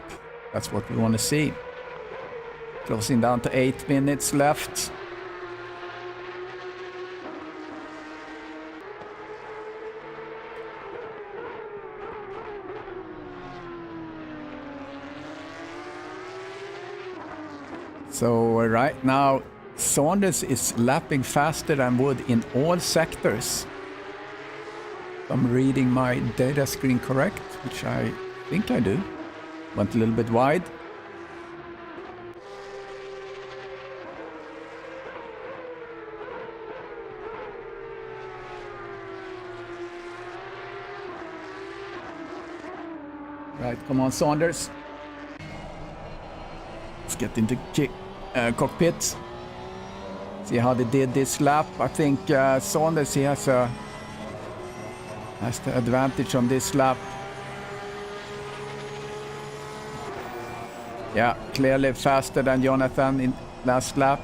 That's what we want to see. Closing down to 8 minutes left. So right now, Saunders is lapping faster than Wood in all sectors. I'm reading my data screen correct, which I think I do. Went a little bit wide. Right, come on, Saunders. Let's get into cockpit. See how they did this lap. I think Saunders, he has the advantage on this lap. Yeah, clearly faster than Jonathan in last lap.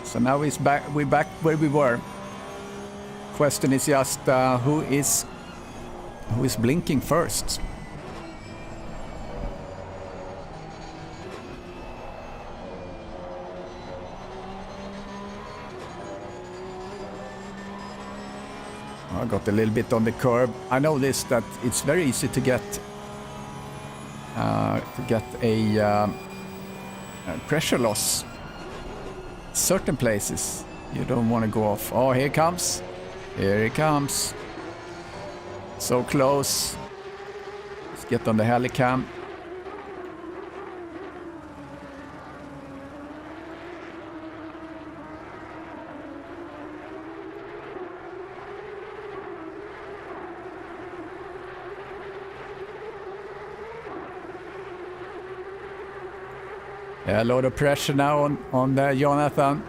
So now we're back where we were. Question is just who is blinking first? I got a little bit on the curb. I noticed that it's very easy to get a pressure loss. Certain places you don't want to go off. Oh, here he comes. Here he comes. So close. Let's get on the helicam. A lot of pressure now on Jonathan.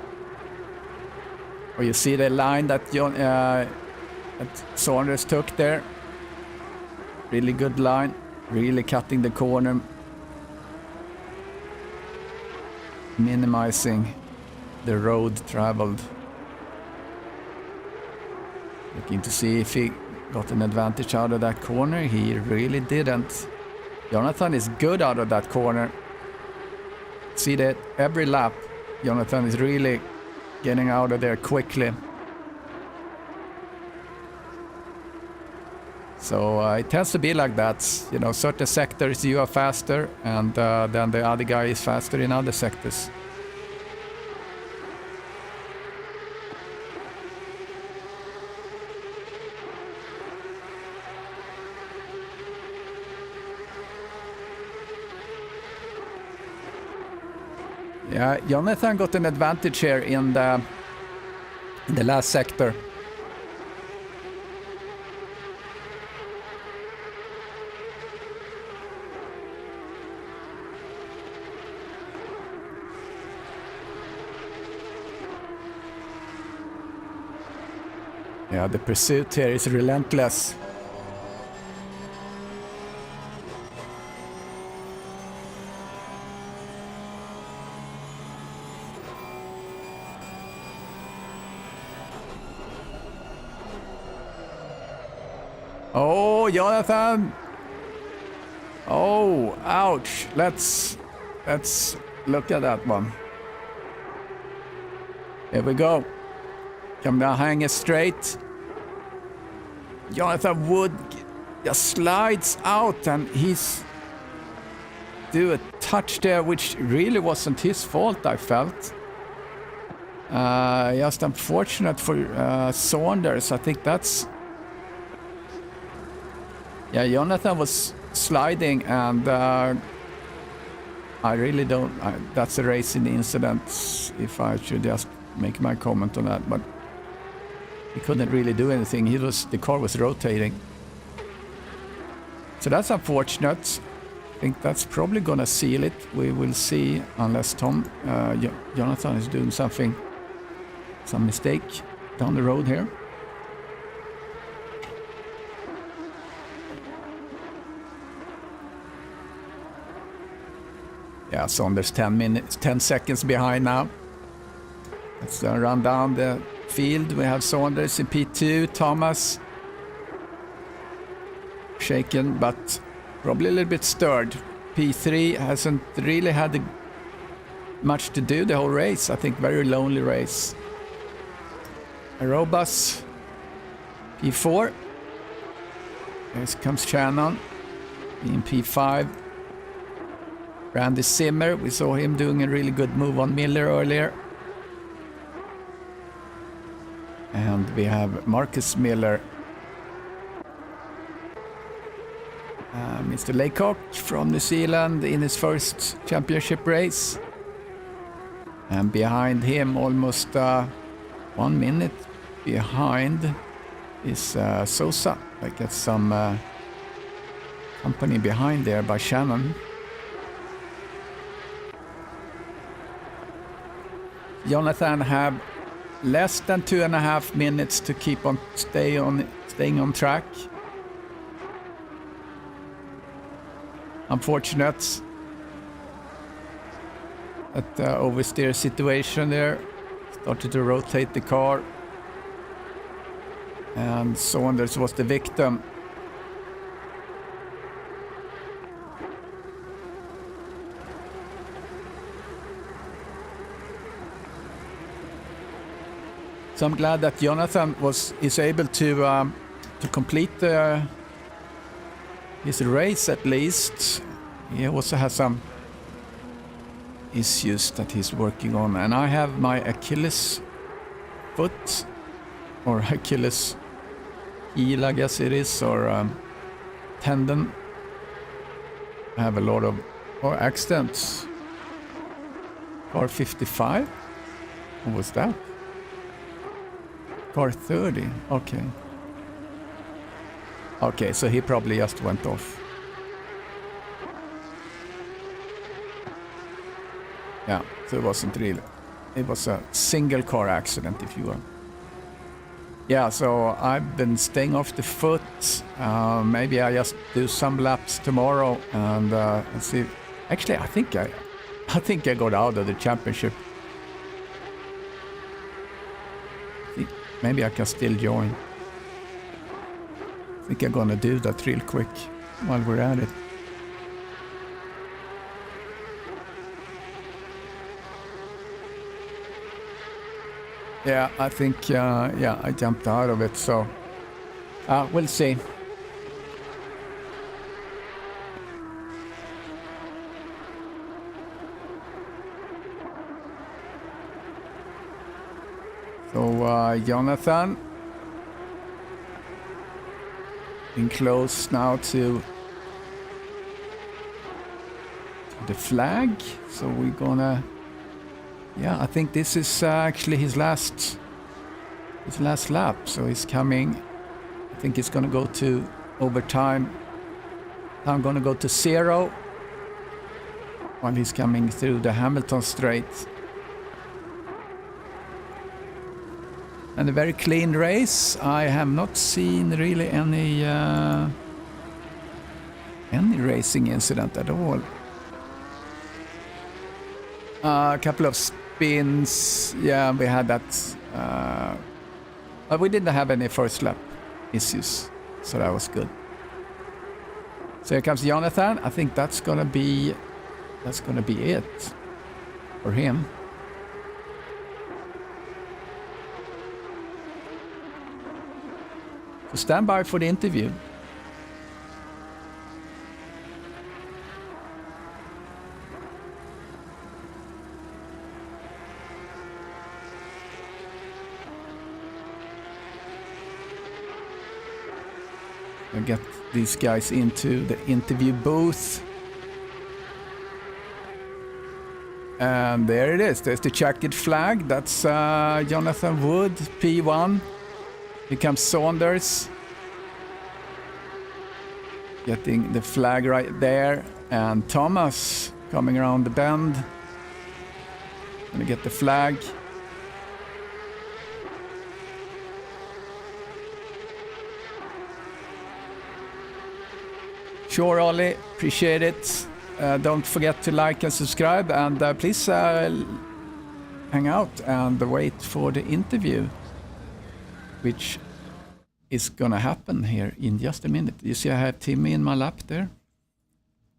Or you see the line that Saunders took there. Really good line. Really cutting the corner. Minimizing the road traveled. Looking to see if he got an advantage out of that corner. He really didn't. Jonathan is good out of that corner. See that every lap Jonathan is really getting out of there quickly. So it tends to be like that. You know, certain sectors you are faster, and then the other guy is faster in other sectors. Yeah, Jonathan got an advantage here in the last sector. Yeah, the pursuit here is relentless. Oh, Jonathan! Oh, ouch! Let's look at that one. Here we go. Come down, hang it straight. Jonathan Wood just slides out, and he's do a touch there, which really wasn't his fault, I felt. Just unfortunate for Saunders. I think that's... Yeah, Jonathan was sliding, and I really don't... that's a racing incident, if I should just make my comment on that, but he couldn't really do anything. The car was rotating. So that's unfortunate. I think that's probably gonna seal it. We will see, unless Jonathan is doing some mistake down the road here. Yeah, Saunders 10 seconds behind now. Let's run down the field. We have Saunders in P2, Thomas shaken, but probably a little bit stirred. P3 hasn't really had much to do the whole race. I think very lonely race. Aerobus P4. Here comes Shannon in P5. Randy Zimmer, we saw him doing a really good move on Miller earlier. And we have Marcus Miller. Mr. Laycock from New Zealand in his first championship race. And behind him, almost 1 minute behind, is Sosa. I get some company behind there by Shannon. Jonathan have less than 2.5 minutes to keep on staying on track. Unfortunate that oversteer situation there. Started to rotate the car, and Saunders was the victim. So I'm glad that Jonathan is able to complete his race at least. He also has some issues that he's working on, and I have my Achilles foot, or Achilles heel, I guess it is, or tendon. I have a lot of accidents. Car 55? What was that? Car 30, okay. Okay, so he probably just went off. Yeah, so it wasn't really. It was a single car accident, if you will. Yeah, so I've been staying off the foot. Maybe I just do some laps tomorrow and see. Actually, I think I got out of the championship. Maybe I can still join. I think I'm gonna do that real quick while we're at it. Yeah, I think, yeah, I jumped out of it, so we'll see. So, Jonathan, being close now to the flag, so we're gonna, yeah, I think this is actually his last lap, so he's coming, I think he's gonna go to overtime. I'm gonna go to 0 while he's coming through the Hamilton straight. And a very clean race. I have not seen really any racing incident at all. A couple of spins, yeah, we had that. But we didn't have any first lap issues, so that was good. So here comes Jonathan. I think that's gonna be it for him. So stand by for the interview. I'll get these guys into the interview booth. And there it is. There's the checkered flag. That's Jonathan Wood, P1. Here comes Saunders. Getting the flag right there. And Thomas coming around the bend. Gonna get the flag. Sure, Ollie. Appreciate it. Don't forget to like and subscribe. And please hang out and wait for the interview, which is gonna happen here in just a minute. You see I have Timmy in my lap there.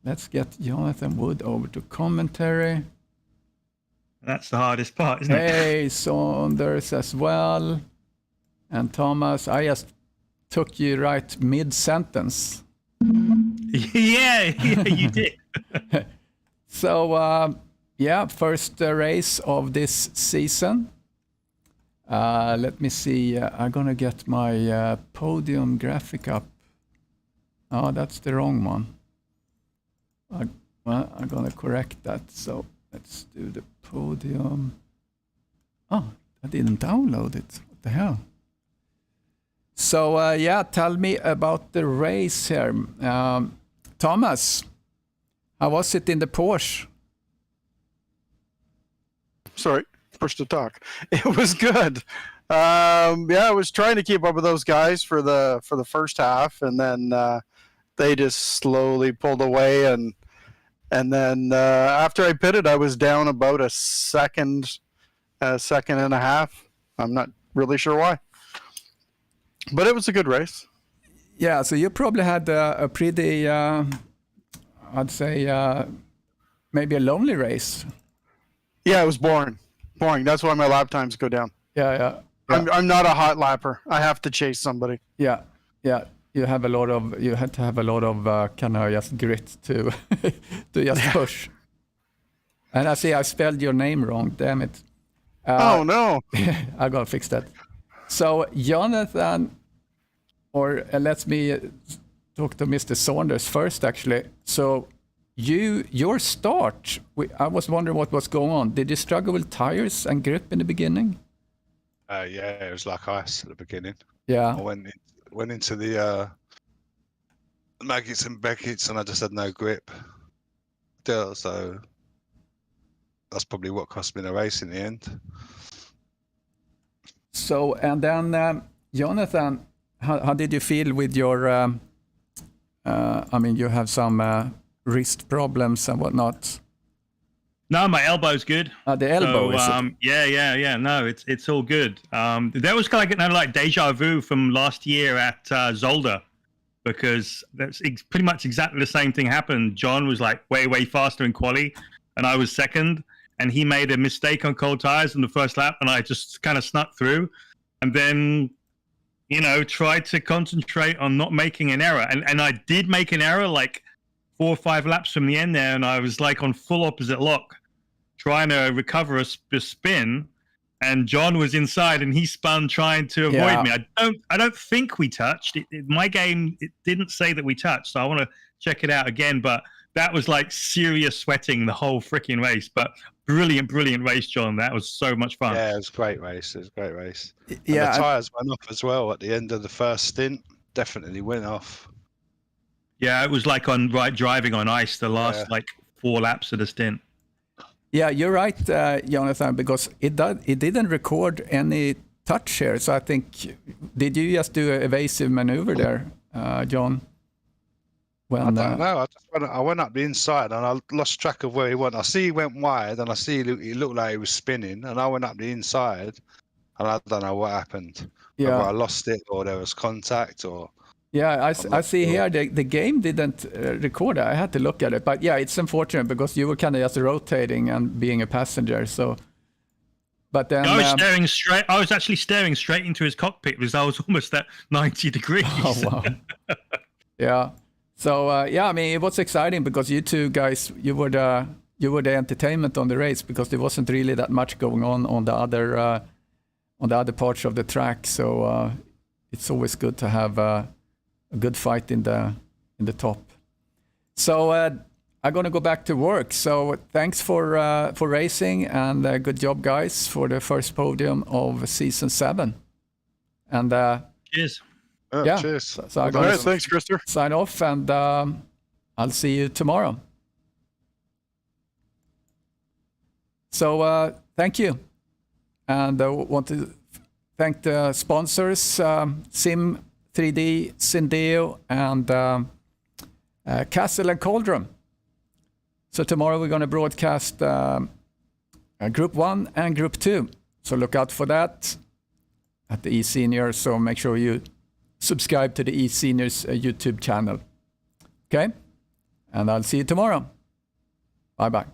Let's get Jonathan Wood over to commentary. That's the hardest part, isn't it? Hey, Saunders as well. And Thomas, I just took you right mid-sentence. Yeah, you did. So, yeah, first race of this season. Let me see. I'm gonna get my podium graphic up. Oh, that's the wrong one. Well, I'm gonna correct that. So let's do the podium. Oh, I didn't download it. What the hell? So yeah, tell me about the race here. Thomas, how was it in the Porsche? Sorry, push to talk. It was good. Yeah, I was trying to keep up with those guys for the first half, and then they just slowly pulled away, and then after I pitted, I was down about a second and a half. I'm not really sure why, but it was a good race. Yeah, so you probably had a pretty, I'd say, maybe a lonely race. Yeah, it was boring. Boring. That's why my lap times go down. Yeah. I'm not a hot lapper. I have to chase somebody. Yeah. You had to have a lot of kind of just grit to to just push. And I see I spelled your name wrong. Damn it. Oh no. I gotta fix that. So Jonathan, or let me talk to Mr. Saunders first, actually. So your start, I was wondering what was going on. Did you struggle with tires and grip in the beginning? Yeah, it was like ice at the beginning. Yeah. I went into the Maggots and Beckett's and I just had no grip still, so that's probably what cost me the race in the end. So, and then Jonathan, how did you feel with your? I mean, you have some wrist problems and whatnot. No, my elbow's good. The elbow, so, is it? yeah. No, it's all good. That was kind of like deja vu from last year at Zolder, because that's pretty much exactly the same thing happened. John was like way faster in quali, and I was second, and he made a mistake on cold tires in the first lap, and I just kind of snuck through, and then, you know, tried to concentrate on not making an error, and I did make an error like 4 or 5 laps from the end there, and I was like on full opposite lock, trying to recover a spin, and John was inside and he spun trying to avoid me. I don't think we touched. My game, it didn't say that we touched, so I want to check it out again, but that was like serious sweating the whole freaking race. But brilliant race, John. That was so much fun. Yeah, it was a great race. It was a great race. And Yeah, the tyres went off as well at the end of the first stint. Definitely went off. Yeah, it was like driving on ice the last like 4 laps of the stint. yeah, you're right, Jonathan, because it didn't record any touch here. So I think, did you just do an evasive maneuver there, John? When, I don't know. I went up the inside and I lost track of where he went. I see he went wide and I see he looked like he was spinning, and I went up the inside and I don't know what happened. Yeah. Whether I lost it or there was contact or. Yeah, I see here the game didn't record. I had to look at it, but yeah, it's unfortunate because you were kind of just rotating and being a passenger. So, but then I was staring straight. I was actually staring straight into his cockpit because I was almost at 90 degrees. Oh wow! Yeah. So yeah, I mean, it was exciting because you two guys, you were the entertainment on the race, because there wasn't really that much going on the other parts of the track. So it's always good to have a good fight in the top. So I'm gonna go back to work. So thanks for racing, and good job, guys, for the first podium of season 7. And Cheers. yeah, Cheers. so I'm All gonna right, thanks, Krister. sign off, and I'll see you tomorrow. So thank you, and I want to thank the sponsors, Sim3D, Syndeo, and Castle and Cauldron. So tomorrow we're going to broadcast Group 1 and Group 2. So look out for that at the eSeniors. So make sure you subscribe to the eSeniors YouTube channel. Okay? And I'll see you tomorrow. Bye-bye.